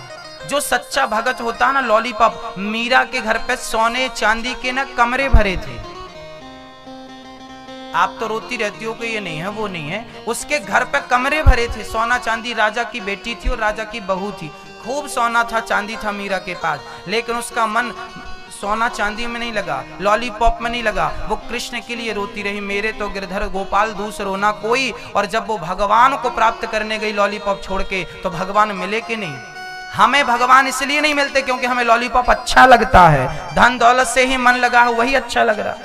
जो सच्चा भगत होता है ना, लॉलीपॉप। मीरा के घर पे सोने चांदी के ना कमरे भरे थे। आप तो रोती रहती हो कि ये नहीं है वो नहीं है, उसके घर पे कमरे भरे थे, सोना चांदी। राजा की बेटी थी और राजा की बहू थी, खूब सोना था चांदी था मीरा के पास, लेकिन उसका मन सोना चांदी में नहीं लगा, लॉलीपॉप में नहीं लगा। वो कृष्ण के लिए रोती रही, मेरे तो गिरधर गोपाल दूसरो ना कोई। और जब वो भगवान को प्राप्त करने गई लॉलीपॉप छोड़ के, तो भगवान मिले कि नहीं? हमें भगवान इसलिए नहीं मिलते क्योंकि हमें लॉलीपॉप अच्छा लगता है, धन दौलत से ही मन लगा है वही अच्छा लग रहा।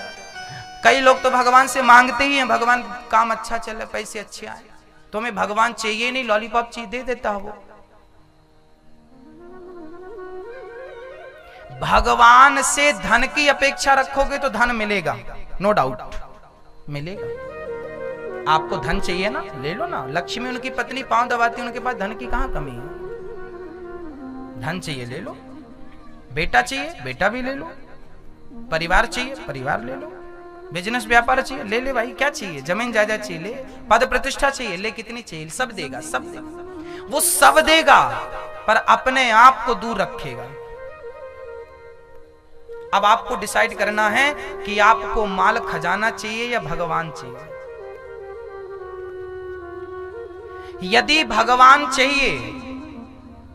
कई लोग तो भगवान से मांगते ही हैं, भगवान काम अच्छा चले, पैसे अच्छे आए। तुम्हें भगवान चाहिए नहीं, लॉलीपॉप चीज दे देता वो। भगवान से धन की अपेक्षा रखोगे तो धन मिलेगा, नो डाउट मिलेगा। आपको धन चाहिए ना, ले लो ना। लक्ष्मी उनकी पत्नी पांव दबाती, उनके पास धन की कहां कमी है? धन चाहिए ले लो, बेटा चाहिए बेटा भी ले लो, परिवार चाहिए परिवार ले लो, बिजनेस व्यापार चाहिए ले ले भाई, क्या चाहिए? जमीन जायदाद चाहिए ले, पद प्रतिष्ठा चाहिए ले, कितनी चाहिए? सब देगा, सब देगा, वो सब देगा, पर अपने आप को दूर रखेगा। अब आपको डिसाइड करना है कि आपको माल खजाना चाहिए या भगवान चाहिए। यदि भगवान चाहिए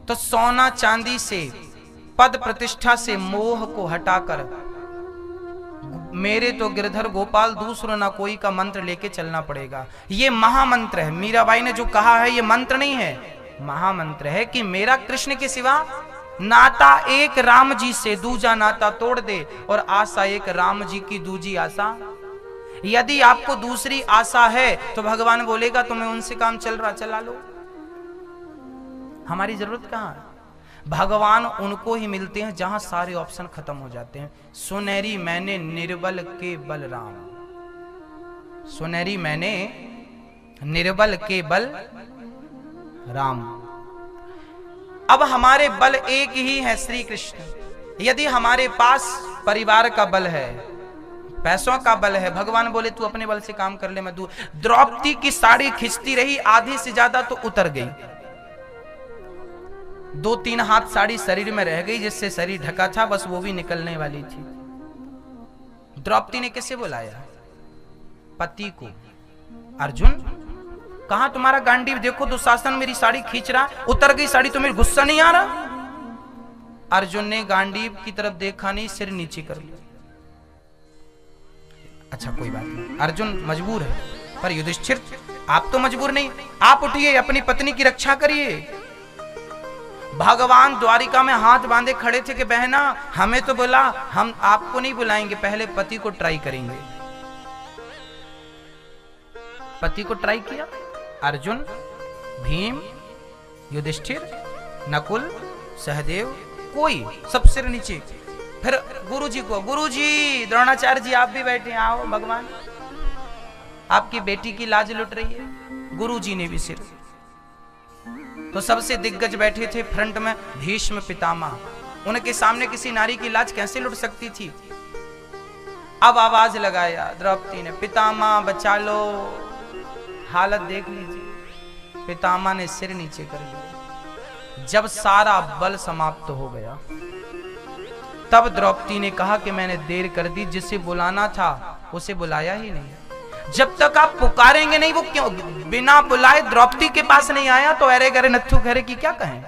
तो सोना चांदी से, पद प्रतिष्ठा से मोह को हटाकर मेरे तो गिरधर गोपाल दूसरो ना कोई का मंत्र लेके चलना पड़ेगा। ये महामंत्र है। मीराबाई ने जो कहा है ये मंत्र नहीं है, महामंत्र है कि मेरा कृष्ण के सिवा नाता एक राम जी से, दूजा नाता तोड़ दे, और आशा एक राम जी की दूजी आशा। यदि आपको दूसरी आशा है तो भगवान बोलेगा तुम्हें उनसे काम चल रहा, चला लो, हमारी जरूरत कहां है? भगवान उनको ही मिलते हैं जहां सारे ऑप्शन खत्म हो जाते हैं। सुनहरी मैंने निर्बल के बल राम, सुनहरी मैंने निर्बल के बल राम। अब हमारे बल एक ही है, श्री कृष्ण। यदि हमारे पास परिवार का बल है, पैसों का बल है, भगवान बोले तू अपने बल से काम कर ले, मैं दूर। द्रौपदी की साड़ी खिंचती रही, आधी से ज्यादा तो उतर गई, 2-3 हाथ साड़ी शरीर में रह गई, जिससे शरीर ढका था, बस वो भी निकलने वाली थी। द्रौपदी ने किसे बुलाया? पति को। अर्जुन कहां तुम्हारा गांडीव? देखो दुशासन मेरी साड़ी खींच रहा, उतर गई साड़ी, तुम्हें गुस्सा नहीं आ रहा? अर्जुन ने गांडीव की तरफ देखा नहीं, सिर नीचे कर लिया। अच्छा कोई बात नहीं, अर्जुन मजबूर है, पर युधिष्ठिर आप तो मजबूर नहीं, आप उठिए, अपनी पत्नी की रक्षा करिए। भगवान द्वारिका में हाथ बांधे खड़े थे कि बहना हमें तो बुला, हम आपको नहीं बुलाएंगे, पहले पति को ट्राई करेंगे। पति को ट्राई किया, अर्जुन, भीम, युधिष्ठिर, नकुल, सहदेव, कोई, सब सिर नीचे। फिर गुरुजी को, गुरुजी, द्रोणाचार्य जी आप भी बैठे, आओ भगवान, आपकी बेटी की लाज लुट रही है। गुरुजी ने भी सिर। तो सबसे दिग्गज बैठे थे फ्रंट में, भीष्म पितामह, उनके सामने किसी नारी की लाज कैसे लुट सकती थी? अब आवाज लगाया द्रौपदी ने, पितामह बचा लो। हालत देख लीजिए, पितामह ने सिर नीचे कर लिया। जब सारा बल समाप्त हो गया, तब द्रौपदी ने कहा कि मैंने देर कर दी, जिसे बुलाना था उसे बुलाया ही नहीं। जब तक आप पुकारेंगे नहीं, वो क्यों बिना बुलाए द्रौपदी के पास नहीं आया, तो अरे गरे नत्थु खरे की क्या कहें?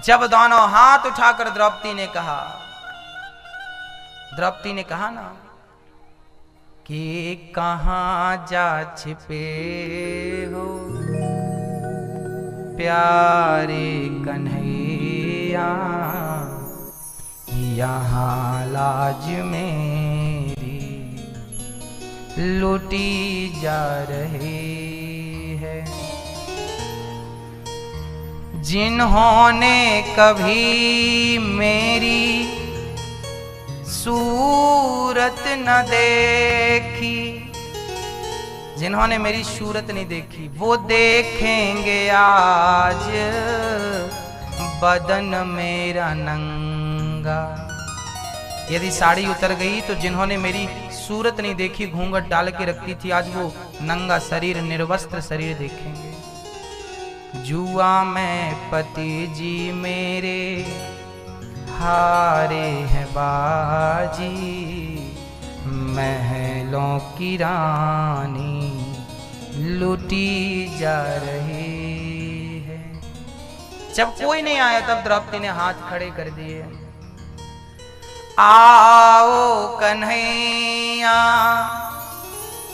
जब दोनों हाथ उठाकर द्रौपदी ने कहा ना कि कहां जा छिपे हो प्यारे कन्हैया, यहाँ लाज मेरी लूटी जा रही है। जिन्होंने कभी मेरी सूरत न देखी, जिन्होंने मेरी सूरत नहीं देखी, वो देखेंगे आज बदन मेरा नंगा। यदि साड़ी उतर गई तो जिन्होंने मेरी सूरत नहीं देखी, घूंघट डाल के रखती थी, आज वो नंगा शरीर, निर्वस्त्र शरीर देखेंगे। जुआ में पति जी मेरे हारे हैं बाजी, महलों की रानी लूटी जा रही है। जब कोई नहीं आया तब द्रौपदी ने हाथ खड़े कर दिए। आओ कन्हैया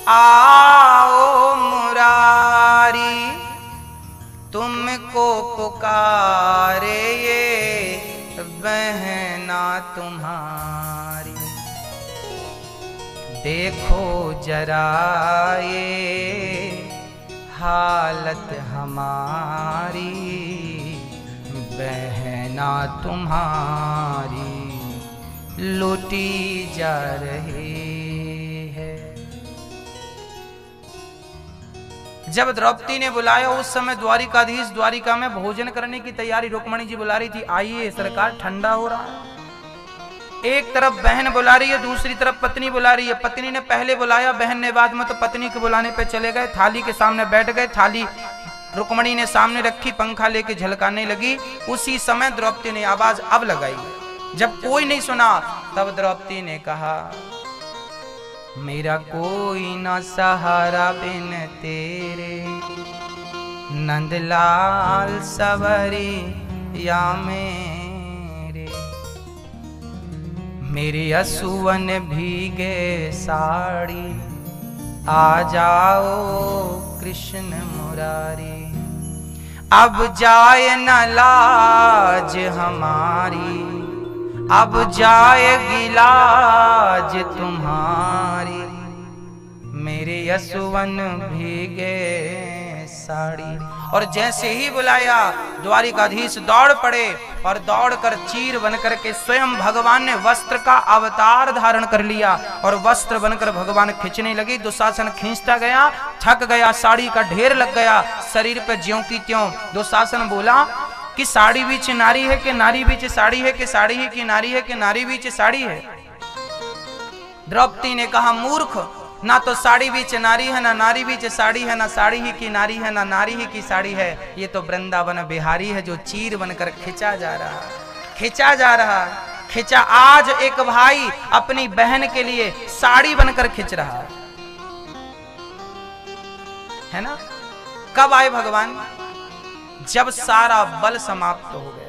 आओ मुरारी, तुमको पुकारे ये बहना तुम्हारी। देखो जरा ये हालत हमारी, बहना तुम्हारी लूटी जा रही है। जब द्रौपदी ने बुलाया उस समय द्वारिकाधीश द्वारिका में भोजन करने की तैयारी, रुक्मणी जी बुला रही थी, आइए सरकार ठंडा हो रहा है। एक तरफ बहन बुला रही है, दूसरी तरफ पत्नी बुला रही है। पत्नी ने पहले बुलाया, बहन ने बाद में, तो पत्नी के बुलाने पे चले गए, थाली के सामने बैठ गए। थाली रुक्मणी ने सामने रखी, पंखा लेके झलकाने लगी। उसी समय द्रौपदी ने आवाज अब लगाई। जब कोई नहीं सुना तब द्रौपदी ने कहा, मेरा कोई ना सहारा बिन तेरे, नंदलाल सवरी या मेरे असुवन भीगे साड़ी, आ जाओ कृष्ण मुरारी। अब जाए न लाज हमारी, अब जाएगी लाज तुम्हारी, मेरे यसुवन भीगे साड़ी। और जैसे ही बुलाया द्वारिकाधीश दौड़ पड़े और दौड़कर चीर बनकर के स्वयं भगवान ने वस्त्र का अवतार धारण कर लिया और वस्त्र बनकर भगवान खींचने लगे। दुशासन खींचता गया, थक गया, साड़ी का ढेर लग गया शरीर पे ज्यों की त्यों। दुशासन बोला कि साड़ी बीच नारी है कि नारी बीच साड़ी है, कि साड़ी है कि नारी है, कि नारी बीच साड़ी है। द्रौपदी ने कहा, मूर्ख, ना तो साड़ी बीच नारी है, ना नारी बीच साड़ी है, ना साड़ी ही की नारी है, ना नारी ही की साड़ी है। ये तो वृंदावन बिहारी है जो चीर बनकर खिंचा जा रहा, खिंचा जा रहा, खिंचा। आज एक भाई अपनी बहन के लिए साड़ी बनकर खिंच रहा है ना। कब आए भगवान? जब सारा बल समाप्त हो गया।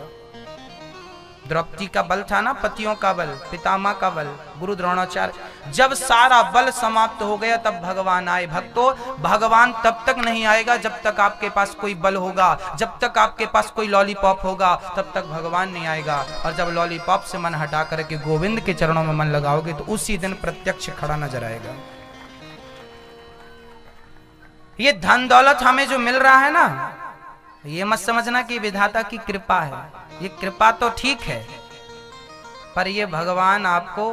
द्रौपदी का बल था ना, पतियों का बल, पितामह का बल, गुरु द्रोणाचार्य। जब सारा बल समाप्त हो गया तब भगवान आए। भक्तों, भगवान तब तक नहीं आएगा जब तक आपके पास कोई बल होगा, जब तक आपके पास कोई लॉलीपॉप होगा तब तक भगवान नहीं आएगा। और जब लॉलीपॉप से मन हटा करके गोविंद के चरणों में मन लगाओगे तो उसी दिन प्रत्यक्ष खड़ा नजर आएगा। ये धन दौलत हमें जो मिल रहा है ना, ये मत समझना कि विधाता की कृपा है। ये कृपा तो ठीक है, पर ये भगवान आपको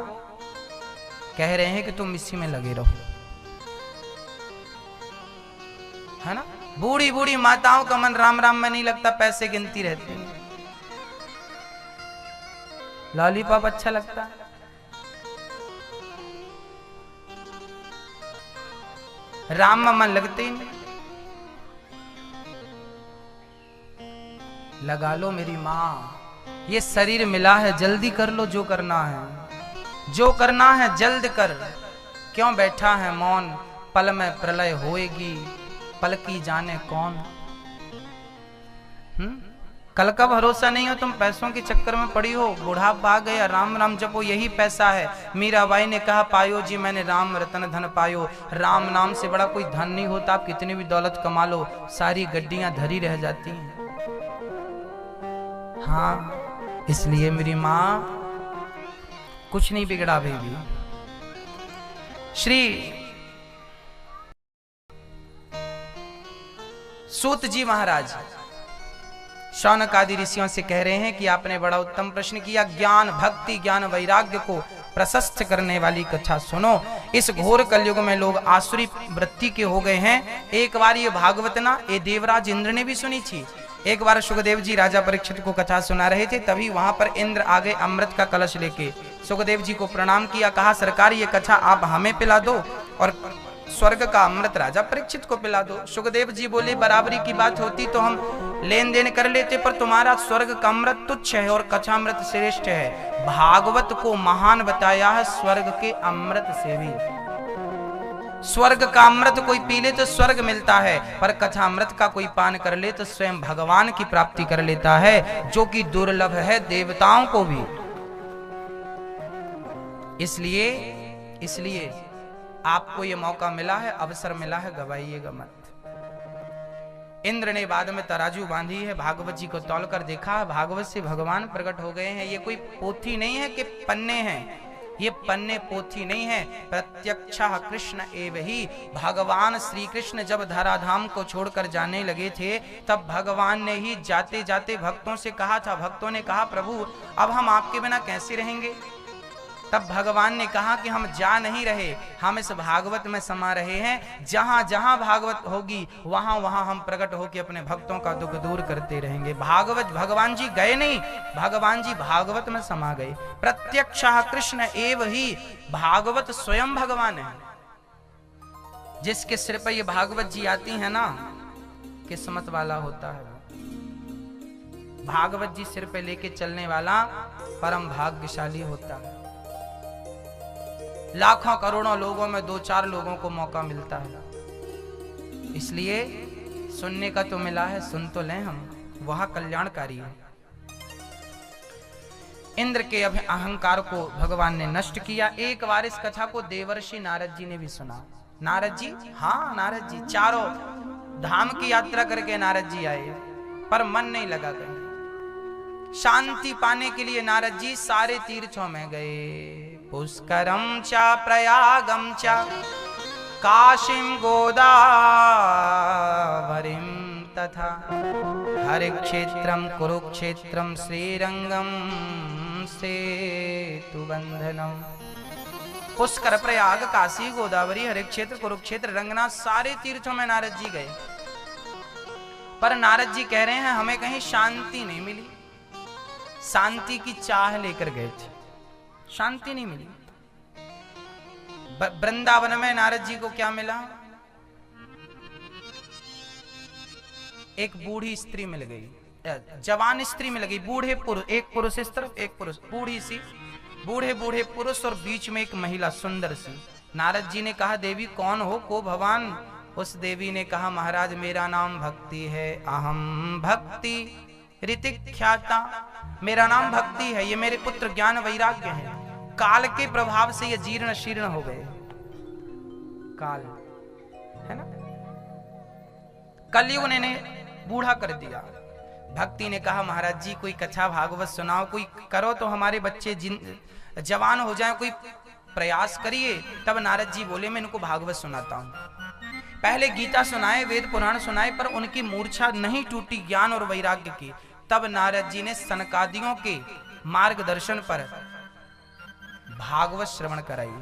कह रहे हैं कि तुम इसी में लगे रहो, है ना। बूढ़ी बूढ़ी माताओं का मन राम राम में नहीं लगता, पैसे गिनती रहती है। लॉलीपॉप अच्छा लगता है, राम में मन लगते ही नहीं। लगा लो मेरी माँ, ये शरीर मिला है, जल्दी कर लो जो करना है, जो करना है जल्द कर। क्यों बैठा है मौन, पल में प्रलय होएगी, पल की जाने कौन। कल का भरोसा नहीं हो, तुम पैसों के चक्कर में पड़ी हो, बुढ़ापा आ गया, राम राम जपो, यही पैसा है। मीराबाई ने कहा, पायो जी मैंने राम रतन धन पायो। राम नाम से बड़ा कोई धन नहीं होता, आप कितनी भी दौलत कमा लो, सारी गड्डियां धरी रह जाती हैं। हाँ, इसलिए मेरी माँ कुछ नहीं बिगड़ा बेबी। श्री सूत जी महाराज शौनक आदि ऋषियों से कह रहे हैं कि आपने बड़ा उत्तम प्रश्न किया। ज्ञान भक्ति ज्ञान वैराग्य को प्रशस्त करने वाली कथा सुनो। इस घोर कलयुग में लोग आसुरी वृत्ति के हो गए हैं। एक बार ये भागवत ना ये देवराज इंद्र ने भी सुनी थी। एक बार सुखदेव जी राजा परीक्षित को कथा सुना रहे थे, तभी वहां पर इंद्र आ गए अमृत का कलश लेके। सुखदेव जी को प्रणाम किया, कहा सरकार ये कथा आप हमें पिला दो और स्वर्ग का अमृत राजा परीक्षित को पिला दो। सुखदेव जी बोले बराबरी की बात होती तो हम लेन देन कर लेते, पर तुम्हारा स्वर्ग का अमृत तुच्छ है और कथामृत श्रेष्ठ है। भागवत को महान बताया है स्वर्ग के अमृत से भी। स्वर्ग का अमृत कोई पी ले तो स्वर्ग मिलता है, पर कथामृत का कोई पान कर ले तो स्वयं भगवान की प्राप्ति कर लेता है, जो कि दुर्लभ है देवताओं को भी। इसलिए आपको ये मौका मिला है, अवसर मिला है, गवाइएगा मत। इंद्र ने बाद में तराजू बांधी है, भागवत जी को तौल कर देखा, भागवत से भगवान प्रकट हो गए हैं। ये कोई पोथी नहीं है कि पन्ने हैं, ये पन्ने पोथी नहीं है, प्रत्यक्ष कृष्ण एव ही। भगवान श्री कृष्ण जब धराधाम को छोड़कर जाने लगे थे, तब भगवान ने ही जाते जाते भक्तों से कहा था। भक्तों ने कहा प्रभु अब हम आपके बिना कैसे रहेंगे? तब भगवान ने कहा कि हम जा नहीं रहे, हम इस भागवत में समा रहे हैं। जहां जहां भागवत होगी वहां वहां हम प्रकट होकर अपने भक्तों का दुख दूर करते रहेंगे। भागवत भगवान जी गए नहीं, भगवान जी भागवत में समा गए। प्रत्यक्ष कृष्ण एव ही, भागवत स्वयं भगवान है। जिसके सिर पर ये भागवत जी आती है ना, किस्मत वाला होता है। भागवत जी सिर पे लेके चलने वाला परम भाग्यशाली होता है। लाखों करोड़ों लोगों में 2-4 लोगों को मौका मिलता है। इसलिए सुनने का तो मिला है, सुन तो लें हम, वह कल्याणकारी है। इंद्र के अहंकार को भगवान ने नष्ट किया। एक बार इस कथा को देवर्षि नारद जी ने भी सुना। नारद जी, हाँ नारद जी, चारों धाम की यात्रा करके नारद जी आए, पर मन नहीं लगा कहीं। शांति पाने के लिए नारद जी सारे तीर्थों में गए। पुष्करम चा प्रयागम चा काशीम गोदावरीम तथा हरि क्षेत्रम कुरुक्षेत्रम श्रीरंगम सेतु बंधनम। पुष्कर प्रयाग काशी गोदावरी हरि क्षेत्र कुरुक्षेत्र रंगनाथ सारे तीर्थों में नारद जी गए, पर नारद जी कह रहे हैं हमें कहीं शांति नहीं मिली। शांति की चाह लेकर गए थे, शांति नहीं मिली। वृंदावन में नारद जी को क्या मिला? एक बूढ़ी स्त्री मिल गई, जवान स्त्री मिल गई, बूढ़े पुरुष, एक पुरुष इस तरफ एक पुरुष, बूढ़ी सी, बूढ़े बूढ़े पुरुष और बीच में एक महिला सुंदर सी। नारद जी ने कहा देवी कौन हो, को भगवान? उस देवी ने कहा महाराज मेरा नाम भक्ति है, अहम भक्ति ऋतिक ख्याता, मेरा नाम भक्ति है, ये मेरे पुत्र ज्ञान वैराग्य है। काल के प्रभाव से ये जीर्ण शीर्ण हो गए। काल है ना, कलयुग ने बूढ़ा कर दिया। भक्ति ने कहा महाराज जी कोई कथा भागवत सुनाओ, कोई करो तो हमारे बच्चे जवान हो जाएं, कोई प्रयास करिए। तब नारद जी बोले मैं इनको भागवत सुनाता हूं। पहले गीता सुनाए, वेद पुराण सुनाए, पर उनकी मूर्छा नहीं टूटी ज्ञान और वैराग्य की। तब नारद जी ने सनकादियों के मार्गदर्शन पर भागवत श्रवण कराई।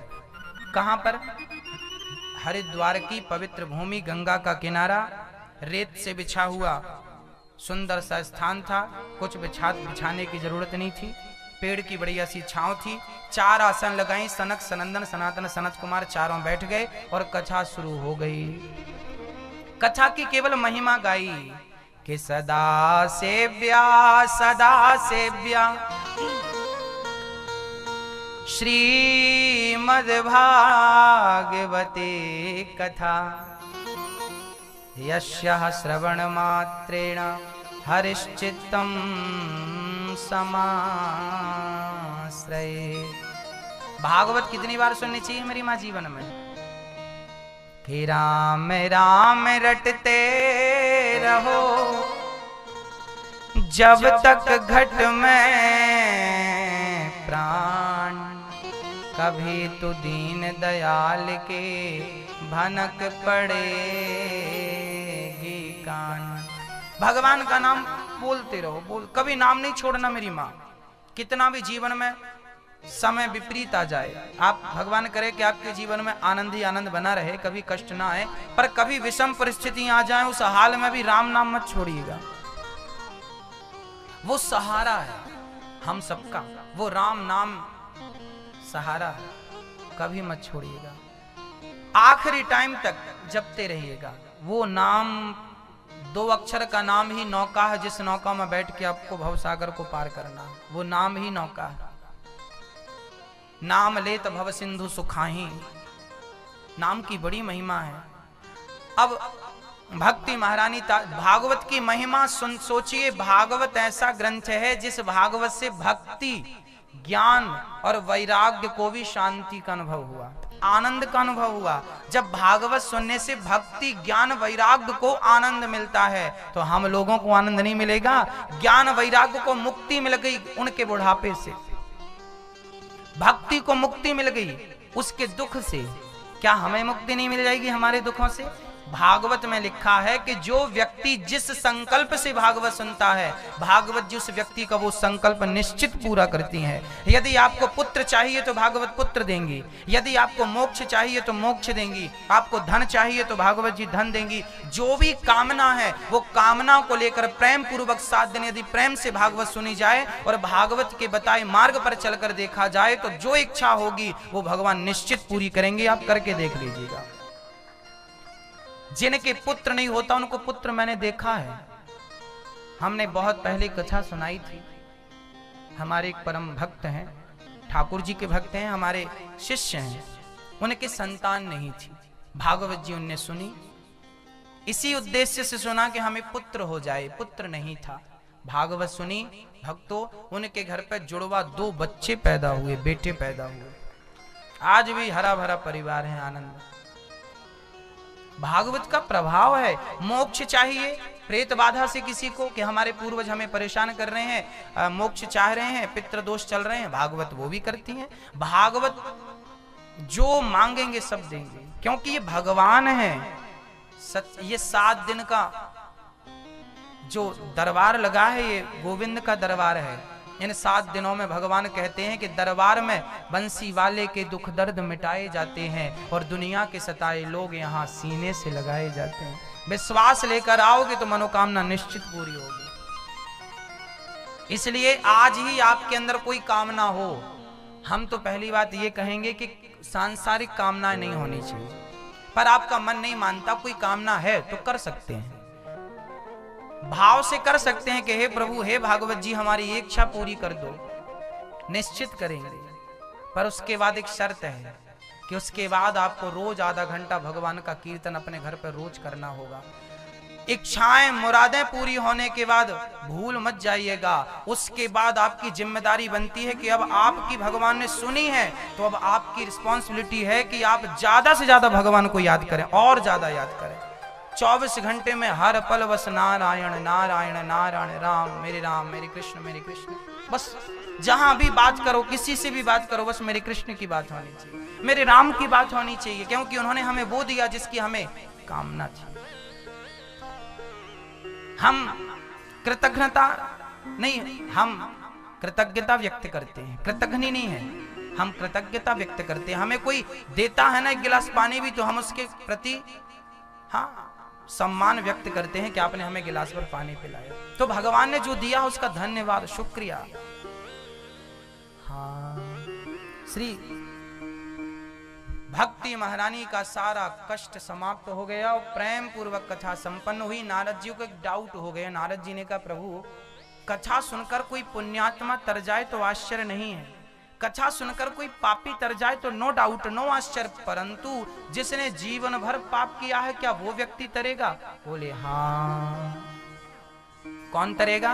कहां पर? हरिद्वार की पवित्र भूमि, गंगा का किनारा, रेत से बिछा हुआ सुंदर सा स्थान था। कुछ बिछाने की जरूरत नहीं थी, पेड़ की बढ़िया सी छांव थी। 4 आसन लगाई, सनक सनंदन सनातन सनत कुमार चारों बैठ गए और कथा शुरू हो गई। कथा की केवल महिमा गाई कि सदा सेव्या श्रीमद्भागवते कथा यस्याः श्रवण मात्रेण हरिश्चित्तं समाश्रये। भागवत कितनी बार सुननी चाहिए मेरी माँ जीवन में? कि राम राम रटते रहो जब तक घट में प्राण, कभी तो दीन दयाल के भनक पड़ेगी कान। भगवान का नाम बोलते रहो, कभी नाम नहीं छोड़ना मेरी माँ। कितना भी जीवन में समय विपरीत आ जाए, आप भगवान करे कि आपके जीवन में आनंद ही आनंद बना रहे, कभी कष्ट ना आए, पर कभी विषम परिस्थितियां आ जाएं, उस हाल में भी राम नाम मत छोड़िएगा। वो सहारा है हम सबका, वो राम नाम सहारा है, कभी मत छोड़िएगा। आखिरी टाइम तक जपते रहिएगा। वो नाम 2 अक्षर का नाम ही नौका है, जिस नौका में बैठ के आपको भवसागर को पार करना, वो नाम ही नौका है। नाम लेत भव सिंधु सुखाही, नाम की बड़ी महिमा है। अब भक्ति महारानी भागवत की महिमा सुन सोचिए। भागवत ऐसा ग्रंथ है जिस भागवत से भक्ति, ज्ञान और वैराग्य को भी शांति का अनुभव हुआ, आनंद का अनुभव हुआ। जब भागवत सुनने से भक्ति, ज्ञान, वैराग्य को आनंद मिलता है, तो हम लोगों को आनंद नहीं मिलेगा? ज्ञान वैराग्य को मुक्ति मिल गई उनके बुढ़ापे से, भक्ति को मुक्ति मिल गई उसके दुख से, क्या हमें मुक्ति नहीं मिल जाएगी हमारे दुखों से? भागवत में लिखा है कि जो व्यक्ति जिस संकल्प से भागवत सुनता है, भागवत जी उस व्यक्ति का वो संकल्प निश्चित पूरा करती है। यदि आपको पुत्र चाहिए तो भागवत पुत्र देंगी, यदि आपको मोक्ष चाहिए तो मोक्ष देंगी, आपको धन चाहिए तो भागवत जी धन देंगी। जो भी कामना है वो कामना को लेकर प्रेम पूर्वक 7 दिन यदि प्रेम से भागवत सुनी जाए और भागवत के बताए मार्ग पर चलकर देखा जाए, तो जो इच्छा होगी वो भगवान निश्चित पूरी करेंगे। आप करके देख लीजिएगा। जिनके पुत्र नहीं होता उनको पुत्र मैंने देखा है। हमने बहुत पहले कथा सुनाई थी। हमारे एक परम भक्त हैं, ठाकुर जी के भक्त हैं, हमारे शिष्य हैं, उनके संतान नहीं थी। भागवत जी उनने सुनी, इसी उद्देश्य से सुना कि हमें पुत्र हो जाए, पुत्र नहीं था। भागवत सुनी भक्तों, उनके घर पर जुड़वा 2 बच्चे पैदा हुए, बेटे पैदा हुए। आज भी हरा भरा परिवार है, आनंद। भागवत का प्रभाव है। मोक्ष चाहिए, प्रेत बाधा से किसी को कि हमारे पूर्वज हमें परेशान कर रहे हैं, मोक्ष चाह रहे हैं, पितृ दोष चल रहे हैं, भागवत वो भी करती है। भागवत जो मांगेंगे सब देंगे, क्योंकि ये भगवान है। ये 7 दिन का जो दरबार लगा है, ये गोविंद का दरबार है। इन 7 दिनों में भगवान कहते हैं कि दरबार में बंसी वाले के दुख दर्द मिटाए जाते हैं और दुनिया के सताए लोग यहाँ सीने से लगाए जाते हैं। विश्वास लेकर आओगे तो मनोकामना निश्चित पूरी होगी। इसलिए आज ही आपके अंदर कोई कामना हो, हम तो पहली बात ये कहेंगे कि सांसारिक कामनाएं नहीं होनी चाहिए, पर आपका मन नहीं मानता, कोई कामना है तो कर सकते हैं, भाव से कर सकते हैं कि हे प्रभु, हे भागवत जी, हमारी इच्छा पूरी कर दो। निश्चित करेंगे, पर उसके बाद एक शर्त है कि उसके बाद आपको रोज आधा घंटा भगवान का कीर्तन अपने घर पर रोज करना होगा। इच्छाएं, मुरादें पूरी होने के बाद भूल मत जाइएगा। उसके बाद आपकी जिम्मेदारी बनती है कि अब आपकी भगवान ने सुनी है, तो अब आपकी रिस्पॉन्सिबिलिटी है कि आप ज्यादा से ज्यादा भगवान को याद करें और ज्यादा याद करें। 24 घंटे में हर पल बस नारायण नारायण नारायण, राम मेरे कृष्ण। बस जहां भी बात करो, किसी से भी बात करो, बस मेरे कृष्ण की बात होनी चाहिए, मेरे राम की बात होनी चाहिए, क्योंकि उन्होंने हमें वो दिया जिसकी हमें कामना थी। हम कृतज्ञता नहीं, हम कृतज्ञता व्यक्त करते हैं, कृतज्ञ नहीं है, हम कृतज्ञता व्यक्त करते हैं। हमें कोई देता है ना 1 गिलास पानी भी, तो हम उसके प्रति सम्मान व्यक्त करते हैं कि आपने हमें गिलास भर पानी पिलाया। तो भगवान ने जो दिया उसका धन्यवाद, शुक्रिया। श्री भक्ति महारानी का सारा कष्ट समाप्त हो गया और प्रेम पूर्वक कथा संपन्न हुई। नारद जी को एक डाउट हो गया। नारद जी ने कहा, प्रभु, कथा सुनकर कोई पुण्यात्मा तर जाए तो आश्चर्य नहीं है, कथा सुनकर कोई पापी तर जाए तो नो डाउट, नो आश्चर्य, परंतु जिसने जीवन भर पाप किया है क्या वो व्यक्ति तरेगा? बोले हाँ। कौन तरेगा?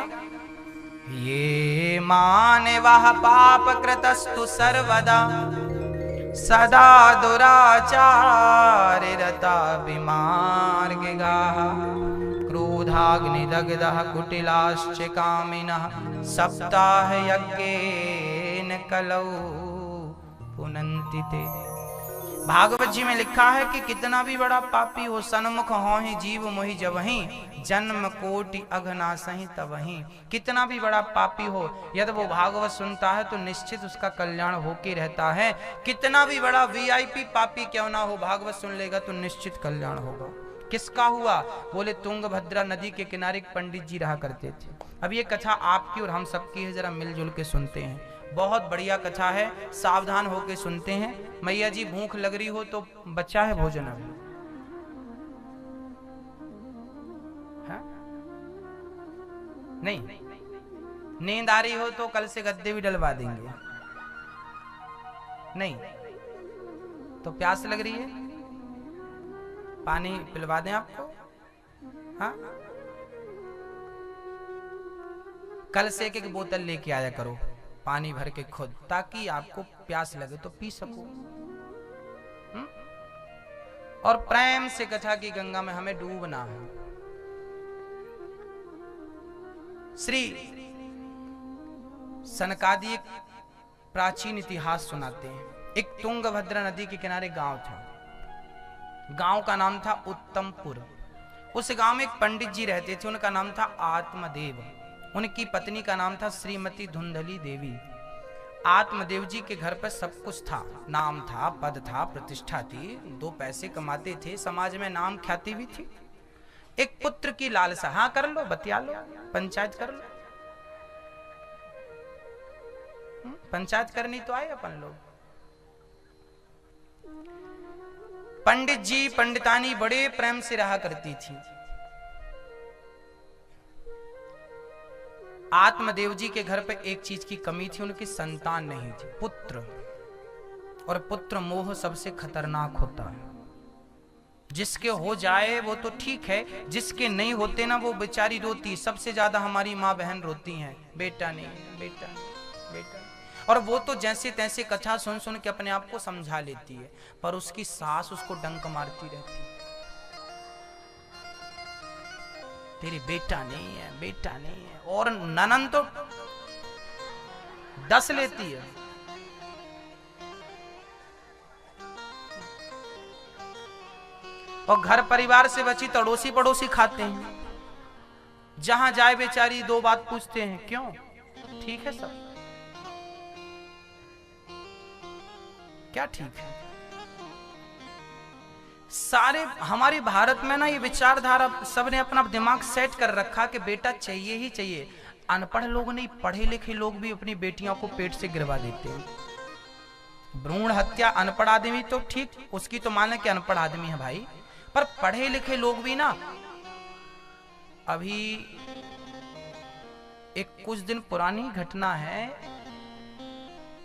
ये माने वह पाप कृतस्तु सर्वदा सदा दुराचार रता विमार्गिगा क्रोधाग्निदग्धः कुटिलाश्च कामिनः सप्ताह यज्ञेन कलौ पुनन्ति ते। भागवत जी में लिखा है कि कितना भी बड़ा पापी हो, सन्मुख होहि जीव मोहि जबहि, जन्म कोटि अघनासहि तबहि। कितना भी बड़ा पापी हो, यदि वो भागवत सुनता है तो निश्चित उसका कल्याण होके रहता है। कितना भी बड़ा वीआईपी पापी क्यों ना हो, भागवत सुन लेगा तो निश्चित कल्याण होगा। किसका हुआ? बोले तुंगभद्रा नदी के किनारे एक पंडित जी रहा करते थे। अब ये कथा आपकी और हम सबकी है, जरा मिलजुल के सुनते हैं। बहुत बढ़िया कथा है, सावधान होके सुनते हैं। मैया जी भूख लग रही हो तो बच्चा है भोजन अभी, हाँ? नहीं, नींद आ रही हो तो कल से गद्दे भी डलवा देंगे। नहीं तो प्यास लग रही है, पानी पिलवा दें आपको, हाँ? कल से एक एक बोतल लेके आया करो पानी भर के खुद, ताकि आपको प्यास लगे तो पी सको। और प्रेम से कथा की गंगा में हमें डूबना है। श्री सनकादि एक प्राचीन इतिहास सुनाते हैं। एक तुंगभद्रा नदी के किनारे गांव था। गांव का नाम था उत्तमपुर। उस गांव में एक पंडित जी रहते थे, उनका नाम था आत्मदेव। उनकी पत्नी का नाम था श्रीमती धुंधली देवी। आत्मदेव जी के घर पर सब कुछ था, नाम था, पद था, प्रतिष्ठा थी, 2 पैसे कमाते थे, समाज में नाम ख्याति भी थी। एक पुत्र की लालसा, हाँ कर लो, बतिया लो, पंचायत कर लो। पंचायत करनी तो आए अपन लोग। पंडित जी पंडितानी बड़े प्रेम से रहा करती थी। आत्मदेव जी के घर पे एक चीज की कमी थी, उनकी संतान नहीं थी, पुत्र। और पुत्र मोह सबसे खतरनाक होता है। जिसके हो जाए वो तो ठीक है, जिसके नहीं होते ना वो बेचारी रोती। सबसे ज्यादा हमारी माँ बहन रोती हैं, बेटा नहीं, बेटा नहीं, बेटा नहीं। और वो तो जैसे तैसे कथा सुन सुन के अपने आप को समझा लेती है, पर उसकी सास उसको डंक मारती रहती है, तेरी बेटा नहीं है, बेटा नहीं है। और ननन तो 10 लेती है। और घर परिवार से बची तड़ोसी पड़ोसी खाते हैं। जहां जाए बेचारी 2 बात पूछते हैं, क्यों ठीक है सब? क्या ठीक है? सारे हमारे भारत में ना ये विचारधारा सबने अपना दिमाग सेट कर रखा कि बेटा चाहिए ही चाहिए। अनपढ़ लोग नहीं, पढ़े लिखे लोग भी अपनी बेटियों को पेट से गिरवा देते हैं। भ्रूण हत्या अनपढ़ आदमी तो ठीक, उसकी तो माने कि अनपढ़ आदमी है भाई, पर पढ़े लिखे लोग भी ना। अभी एक कुछ दिन पुरानी घटना है,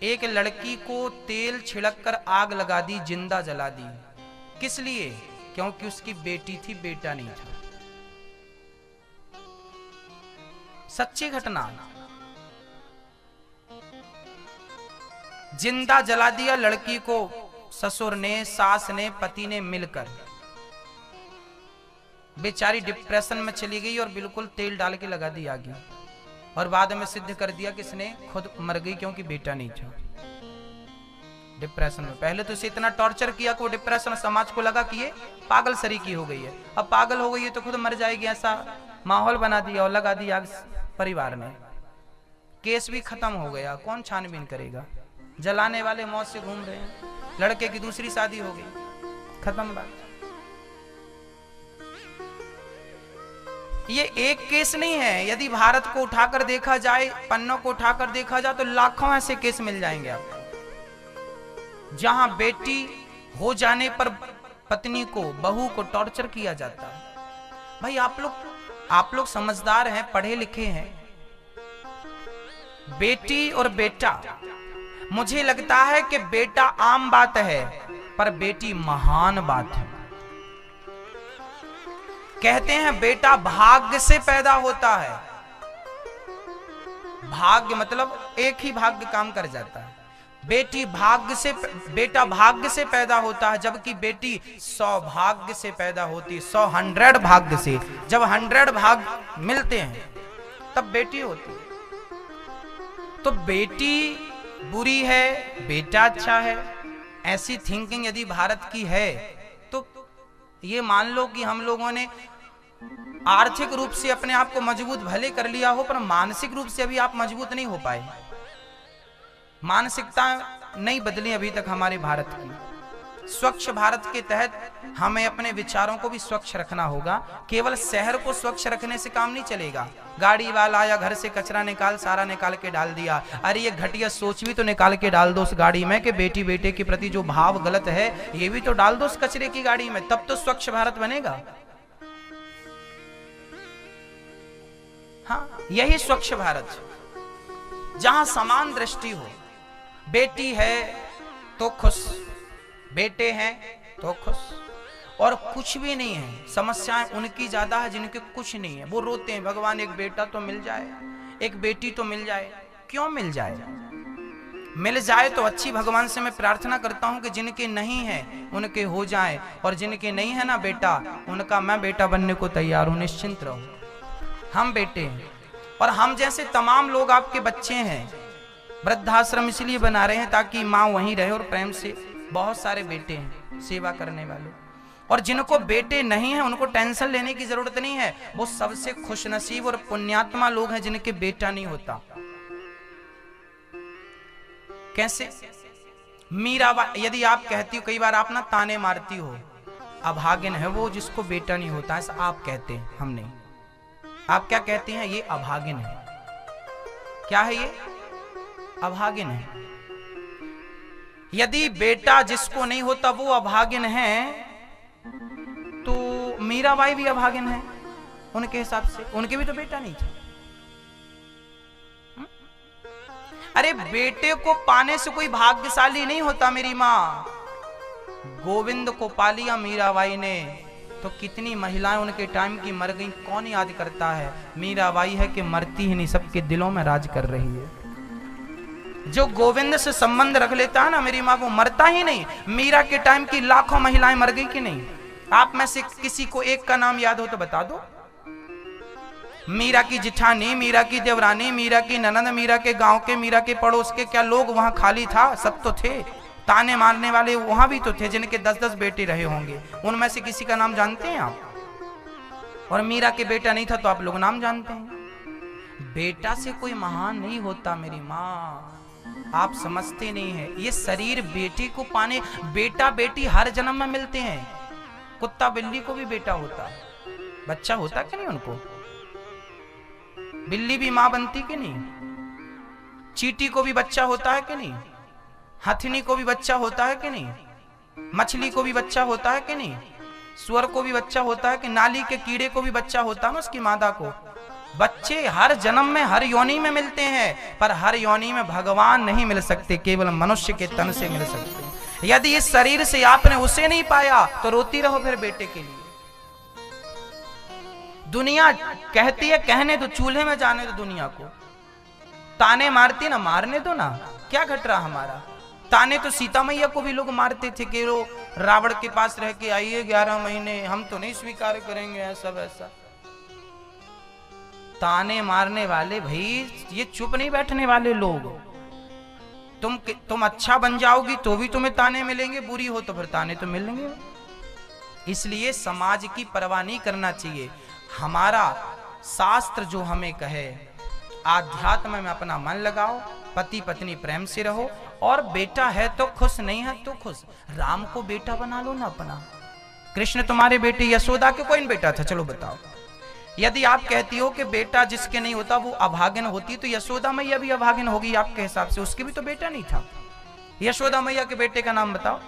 एक लड़की को तेल छिड़क कर आग लगा दी, जिंदा जला दी। किस लिए? क्योंकि उसकी बेटी थी, बेटा नहीं था। सच्ची घटना। जिंदा जला दिया लड़की को ससुर ने, सास ने, पति ने मिलकर। बेचारी डिप्रेशन में चली गई और बिल्कुल तेल डाल के लगा दी आगे। और बाद में सिद्ध कर दिया कि इसने खुद मर गई क्योंकि बेटा नहीं था। डिप्रेशन में पहले तो इसे इतना टॉर्चर किया कि वो डिप्रेशन समाज को लगा कि ये पागल सरी की हो गई है। अब पागल हो गई है तो खुद मर जाएगी, ऐसा माहौल बना दिया और लगा दिया परिवार ने। केस भी खत्म हो गया, कौन छानबीन करेगा? जलाने वाले मौत से घूम रहे हैं। लड़के की दूसरी शादी हो गई, खत्म बात। ये एक केस नहीं है। यदि भारत को उठाकर देखा जाए, पन्नों को उठाकर देखा जाए तो लाखों ऐसे केस मिल जाएंगे आपको, जहां बेटी हो जाने पर पत्नी को, बहू को टॉर्चर किया जाता है। भाई आप लोग समझदार हैं, पढ़े लिखे हैं। बेटी और बेटा, मुझे लगता है कि बेटा आम बात है, पर बेटी महान बात है। कहते हैं बेटा भाग्य से पैदा होता है। भाग्य मतलब एक ही भाग्य काम कर जाता है। बेटा भाग्य से पैदा होता है, जबकि बेटी सौभाग्य से पैदा होती है। 100 भाग्य से। जब 100 भाग मिलते हैं तब बेटी होती है। तो बेटी बुरी है, बेटा अच्छा है, ऐसी थिंकिंग यदि भारत की है तो ये मान लो कि हम लोगों ने आर्थिक रूप से अपने आप को मजबूत भले कर लिया हो, पर मानसिक रूप से अभी आप मजबूत नहीं हो पाए। मानसिकता नहीं बदली अभी तक हमारे भारत की। स्वच्छ भारत के तहत हमें अपने विचारों को भी स्वच्छ रखना होगा। केवल शहर को स्वच्छ रखने से काम नहीं चलेगा। गाड़ी वाला आया, घर से कचरा निकाल, सारा निकाल के डाल दिया। अरे ये घटिया सोच भी तो निकाल के डाल दो उस गाड़ी में कि बेटी बेटे के प्रति जो भाव गलत है ये भी तो डाल दो उस कचरे की गाड़ी में, तब तो स्वच्छ भारत बनेगा। हाँ, यही स्वच्छ भारत, जहां समान दृष्टि हो। बेटी है तो खुश, बेटे हैं तो खुश, और कुछ भी नहीं है। समस्याएं उनकी ज्यादा है जिनके कुछ नहीं है, वो रोते हैं भगवान एक बेटा तो मिल जाए, एक बेटी तो मिल जाए। क्यों मिल जाए? मिल जाए तो अच्छी। भगवान से मैं प्रार्थना करता हूं कि जिनके नहीं है उनके हो जाए, और जिनके नहीं है ना बेटा, उनका मैं बेटा बनने को तैयार हूं, निश्चिंत रहो। हम बेटे हैं, और हम जैसे तमाम लोग आपके बच्चे हैं। वृद्धाश्रम इसलिए बना रहे हैं ताकि माँ वहीं रहे और प्रेम से। बहुत सारे बेटे हैं सेवा करने वाले, और जिनको बेटे नहीं है उनको टेंशन लेने की जरूरत नहीं है। वो सबसे खुशनसीब और पुण्यात्मा लोग हैं जिनके बेटा नहीं होता। कैसे? मीराबाई, यदि आप कहती हो, कई बार आप ना ताने मारती हो, अभागिन है वो जिसको बेटा नहीं होता, ऐसा आप कहते हैं, हम नहीं। आप क्या कहते हैं? ये अभागिन है। क्या है ये? अभागिन है। यदि बेटा जिसको नहीं होता वो अभागिन है, तो मीराबाई भी अभागिन है उनके हिसाब से, उनके भी तो बेटा नहीं था। अरे बेटे को पाने से कोई भाग्यशाली नहीं होता मेरी माँ। गोविंद को पा लिया मीराबाई ने, तो कितनी महिलाएं उनके टाइम की मर गई, कौन याद करता है? मीराबाई है कि मरती ही नहीं, सबके दिलों में राज कर रही है। जो गोविंद से संबंध रख लेता है ना मेरी माँ, वो मरता ही नहीं। मीरा के टाइम की लाखों महिलाएं मर गई कि नहीं? आप में से किसी को एक का नाम याद हो तो बता दो। मीरा की जिठानी, मीरा की देवरानी, मीरा की ननंद, मीरा के गांव के, मीरा के पड़ोस के, क्या लोग वहां खाली था? सब तो थे। ताने मारने वाले वहां भी तो थे जिनके 10-10 बेटे रहे होंगे। उनमें से किसी का नाम जानते हैं आप? और मीरा के बेटा नहीं था तो आप लोग नाम जानते हैं। बेटा से कोई महान नहीं होता मेरी माँ, आप समझते नहीं है। ये शरीर बेटी को पाने, बेटा बेटी हर जन्म में मिलते हैं। कुत्ता बिल्ली को भी बेटा होता, बच्चा होता कि नहीं उनको? बिल्ली भी मां बनती कि नहीं? चींटी को भी बच्चा होता है कि नहीं? हथनी को भी बच्चा होता है कि नहीं? मछली को भी बच्चा होता है कि नहीं? सुअर को भी बच्चा होता है कि? नाली के कीड़े को भी बच्चा होता है ना उसकी मादा को। बच्चे हर जन्म में हर योनि में मिलते हैं, पर हर योनि में भगवान नहीं मिल सकते, केवल मनुष्य के तन से मिल सकते हैं। यदि इस शरीर से आपने उसे नहीं पाया तो रोती रहो फिर बेटे के लिए। दुनिया कहती है कहने दो, चूल्हे में जाने दो दुनिया को। ताने मारती ना, मारने दो ना, क्या घट रहा हमारा? ताने तो सीता मैया को भी लोग मारते थे कि रो रावण के पास रह के आइए 11 महीने, हम तो नहीं स्वीकार करेंगे ऐसा वैसा। ताने मारने वाले भाई ये चुप नहीं बैठने वाले लोग। तुम अच्छा बन जाओगी तो भी तुम्हें ताने मिलेंगे, बुरी हो तो फिर ताने तो मिलेंगे। इसलिए समाज की परवाह नहीं करना चाहिए। हमारा शास्त्र जो हमें कहे, आध्यात्म में अपना मन लगाओ, पति पत्नी प्रेम से रहो, और बेटा है तो खुश, नहीं है तो खुश। राम को बेटा बना लो ना अपना। कृष्ण तुम्हारे बेटे, यशोदा के कोई बेटा था? चलो बताओ। यदि आप कहती हो कि बेटा जिसके नहीं होता वो अभागिन होती, तो यशोदा मैया भी अभागिन होगी आपके हिसाब से, उसके भी तो बेटा नहीं था। यशोदा मैया के बेटे का नाम बताओ।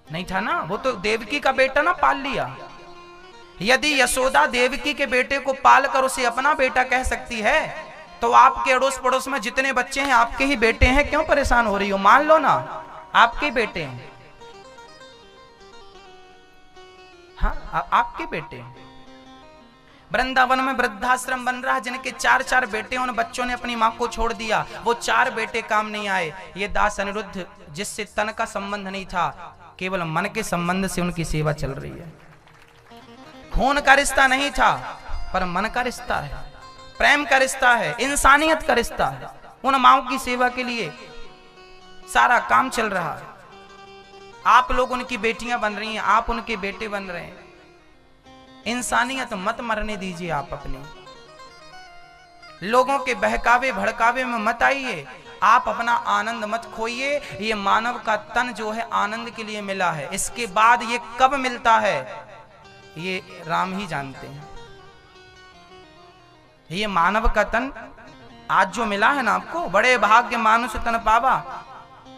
नहीं था ना, वो तो देवकी का बेटा ना पाल लिया। यदि यशोदा देवकी के बेटे को पाल कर उसे अपना बेटा कह सकती है, तो आपके अड़ोस पड़ोस में जितने बच्चे हैं आपके ही बेटे हैं, क्यों परेशान हो रही हो? मान लो ना आपके बेटे हैं। हाँ, आपके बेटे हैं। वृंदावन में वृद्धाश्रम बन रहा है, जिनके 4-4 बेटे, उन बच्चों ने अपनी मां को छोड़ दिया। वो 4 बेटे काम नहीं आए। ये दास अनिरुद्ध, जिससे तन का संबंध नहीं था, केवल मन के संबंध से उनकी सेवा चल रही है। खून का रिश्ता नहीं था, पर मन का रिश्ता है, प्रेम का रिश्ता है, इंसानियत का रिश्ता है। उन माओ की सेवा के लिए सारा काम चल रहा है। आप लोग उनकी बेटियां बन रही हैं, आप उनके बेटे बन रहे हैं। इंसानियत मत मरने दीजिए आप अपने, लोगों के बहकावे भड़कावे में मत आइए, आप अपना आनंद मत खोइए। ये मानव का तन जो है आनंद के लिए मिला है, इसके बाद ये कब मिलता है ये राम ही जानते हैं। ये मानव का तन आज जो मिला है ना आपको, बड़े भाग्य मानुष तन पावा,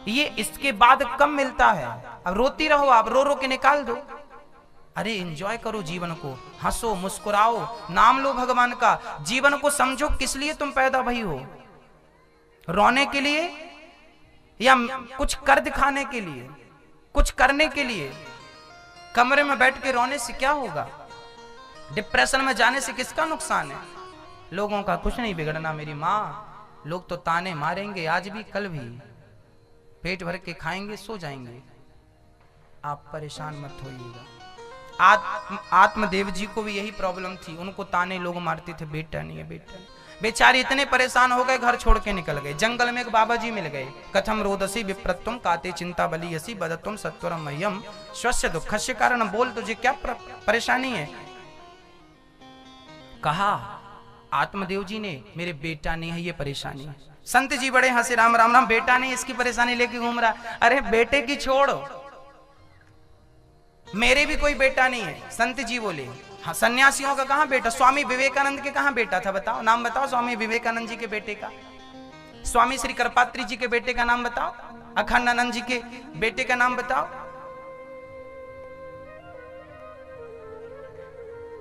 ये इसके बाद कब मिलता है। अब रोती रहो आप, रो रो के निकाल दो। अरे एंजॉय करो जीवन को, हंसो मुस्कुराओ, नाम लो भगवान का। जीवन को समझो किस लिए तुम पैदा भई हो, रोने के लिए या कुछ कर दिखाने के लिए, कुछ करने के लिए। कमरे में बैठ के रोने से क्या होगा, डिप्रेशन में जाने से किसका नुकसान है। लोगों का कुछ नहीं बिगड़ना मेरी माँ, लोग तो ताने मारेंगे आज भी कल भी, पेट भर के खाएंगे सो जाएंगे। आप परेशान मत होइएगा। आत्मदेव जी को भी यही प्रॉब्लम थी, उनको ताने लोग मारते थे, बेटा नहीं है बेटा नहीं। बेचारे इतने परेशान हो गए, घर छोड़ के निकल गए। जंगल में एक बाबा जी मिल गए। कथम रोदसी विप्रत्वम काते चिंता बलियसी बदत्वम सत्वरम मह्यम स्वस्य दुःखस्य कारण। बोल तुझे क्या परेशानी है। कहा आत्मदेव जी ने, मेरे बेटा नहीं है ये परेशानी है। संत जी बड़े हंसे, राम राम राम, बेटा नहीं इसकी परेशानी लेके घूम रहा। अरे बेटे की छोड़ो, मेरे भी कोई बेटा नहीं है। संत जी बोले, हाँ सन्यासियों का कहां बेटा, स्वामी विवेकानंद के कहां बेटा था, बताओ नाम बताओ स्वामी विवेकानंद जी के बेटे का। स्वामी श्री करपात्री जी के बेटे का नाम बताओ, अखंडानंद जी के बेटे का नाम बताओ,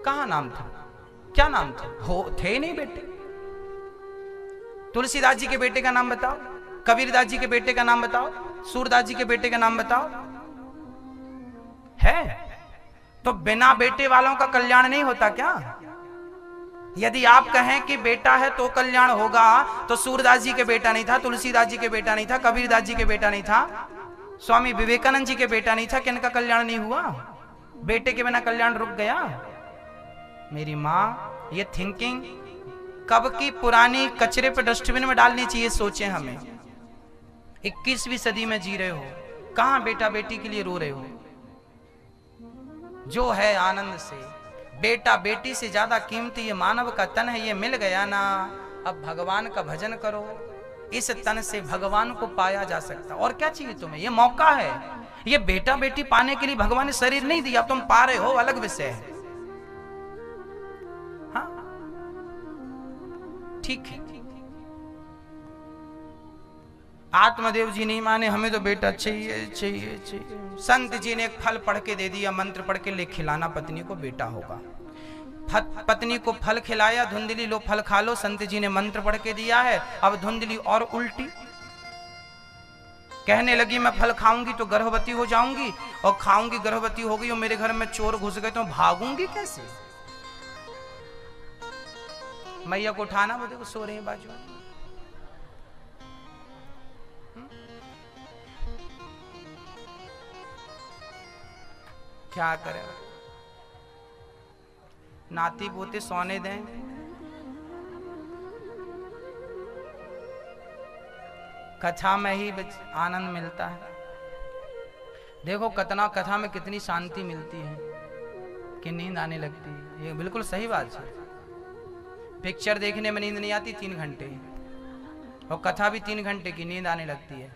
कहां नाम था, क्या नाम था, हो थे नहीं बेटे। तुलसीदास जी के बेटे का नाम बताओ, कबीरदास जी के बेटे का नाम बताओ, सूरदास जी के बेटे का नाम बताओ। है तो बिना बेटे वालों का कल्याण नहीं होता क्या। यदि आप कहें कि बेटा है तो कल्याण होगा, तो सूरदास जी के बेटा नहीं था, तुलसीदास जी के बेटा नहीं था, कबीरदास जी के बेटा नहीं था, स्वामी विवेकानंद जी के बेटा नहीं था, किनका कल्याण नहीं हुआ। बेटे के बिना कल्याण रुक गया। मेरी माँ ये थिंकिंग कब की पुरानी कचरे पे डस्टबिन में डालनी चाहिए, सोचें हमें। 21वीं सदी में जी रहे हो, कहां बेटा बेटी के लिए रो रहे हो। जो है आनंद से, बेटा बेटी से ज्यादा कीमती ये मानव का तन है, ये मिल गया ना, अब भगवान का भजन करो। इस तन से भगवान को पाया जा सकता, और क्या चाहिए तुम्हें, ये मौका है। ये बेटा बेटी पाने के लिए भगवान ने शरीर नहीं दिया, तुम पा रहे हो अलग विषय है। हाँ ठीक है। आत्मदेव जी नहीं माने, हमें तो बेटा चाहिए चाहिए चाहिए। संत जी ने एक फल पढ़ के दे दिया, मंत्र पढ़ के, ले खिलाना पत्नी को बेटा होगा। पत्नी को फल खिलाया, धुंधली लो फल खा लो। संत जी ने मंत्र पढ़ के दिया है, अब धुंधली और उल्टी कहने लगी, मैं फल खाऊंगी तो गर्भवती हो जाऊंगी, और खाऊंगी गर्भवती हो गई, और मेरे घर में चोर घुस गए तो भागूंगी कैसे। मैया को उठाना, वो देखो सो रहे हैं बाजू। क्या करें, नाती पोते सोने दें। कथा में ही आनंद मिलता है। देखो कथा में कितनी शांति मिलती है कि नींद आने लगती है। ये बिल्कुल सही बात है। पिक्चर देखने में नींद नहीं आती 3 घंटे, और कथा भी 3 घंटे की, नींद आने लगती है।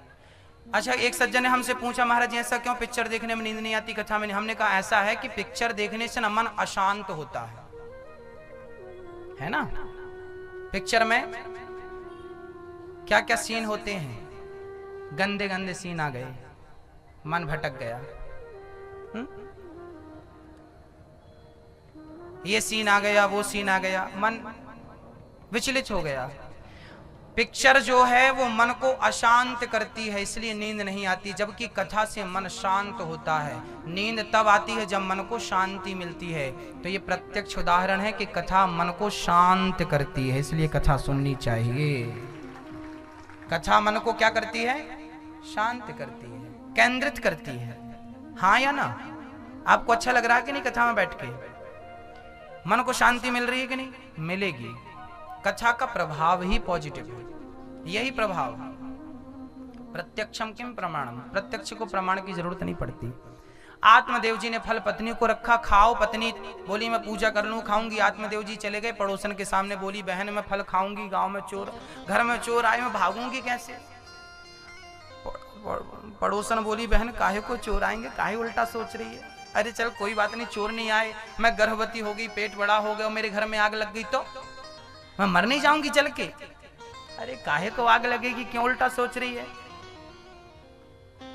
अच्छा, एक सज्जन ने हमसे पूछा, महाराज ऐसा क्यों पिक्चर देखने में नींद नहीं आती, कथा में नहीं। हमने कहा ऐसा है कि पिक्चर देखने से ना मन अशांत होता है ना। पिक्चर में क्या क्या सीन होते हैं, गंदे गंदे सीन आ गए, मन भटक गया। ये सीन आ गया, वो सीन आ गया, मन विचलित हो गया। पिक्चर जो है वो मन को अशांत करती है, इसलिए नींद नहीं आती। जबकि कथा से मन शांत होता है। नींद तब आती है जब मन को शांति मिलती है। तो ये प्रत्यक्ष उदाहरण है कि कथा मन को शांत करती है, इसलिए कथा सुननी चाहिए। कथा मन को क्या करती है, शांत करती है, केंद्रित करती है। हाँ या ना, आपको अच्छा लग रहा है कि नहीं कथा में बैठ के, मन को शांति मिल रही है कि नहीं, मिलेगी। कथा का प्रभाव ही पॉजिटिव है। यही प्रभाव। प्रत्यक्षम किम प्रमाणम, प्रत्यक्ष को प्रमाण की जरूरत नहीं पड़ती। आत्मदेव जी ने फल पत्नी को रखा, खाओ। पत्नी बोली मैं पूजा कर लूं, खाऊंगी। आत्मदेव जी चले गए, पड़ोसन के सामने बोली बहन मैं फल खाऊंगी, गांव में चोर, घर में चोर आए, मैं भागूंगी कैसे? पड़ोसन बोली बहन काहे को चोर आएंगे, काहे उल्टा सोच रही है? अरे चल कोई बात नहीं, चोर नहीं आए, मैं गर्भवती हो गई, पेट बड़ा हो गया, मेरे घर में आग लग गई तो मैं मर नहीं जाऊंगी चल के? अरे काहे को आग लगेगी, क्यों उल्टा सोच रही है?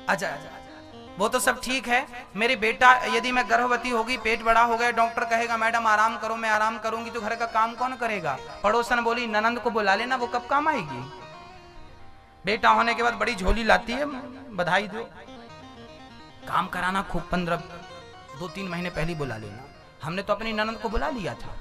अच्छा वो तो सब ठीक है, मेरी बेटा यदि मैं गर्भवती होगी, पेट बड़ा हो गया, डॉक्टर कहेगा मैडम आराम करो, मैं आराम करूंगी, तो घर का काम कौन करेगा? पड़ोसन बोली ननंद को बुला लेना, वो कब काम आएगी? बेटा होने के बाद बड़ी झोली लाती है, बधाई दो, काम कराना खूब, 2-3 महीने पहले बुला लेना। हमने तो अपनी ननंद को बुला लिया था।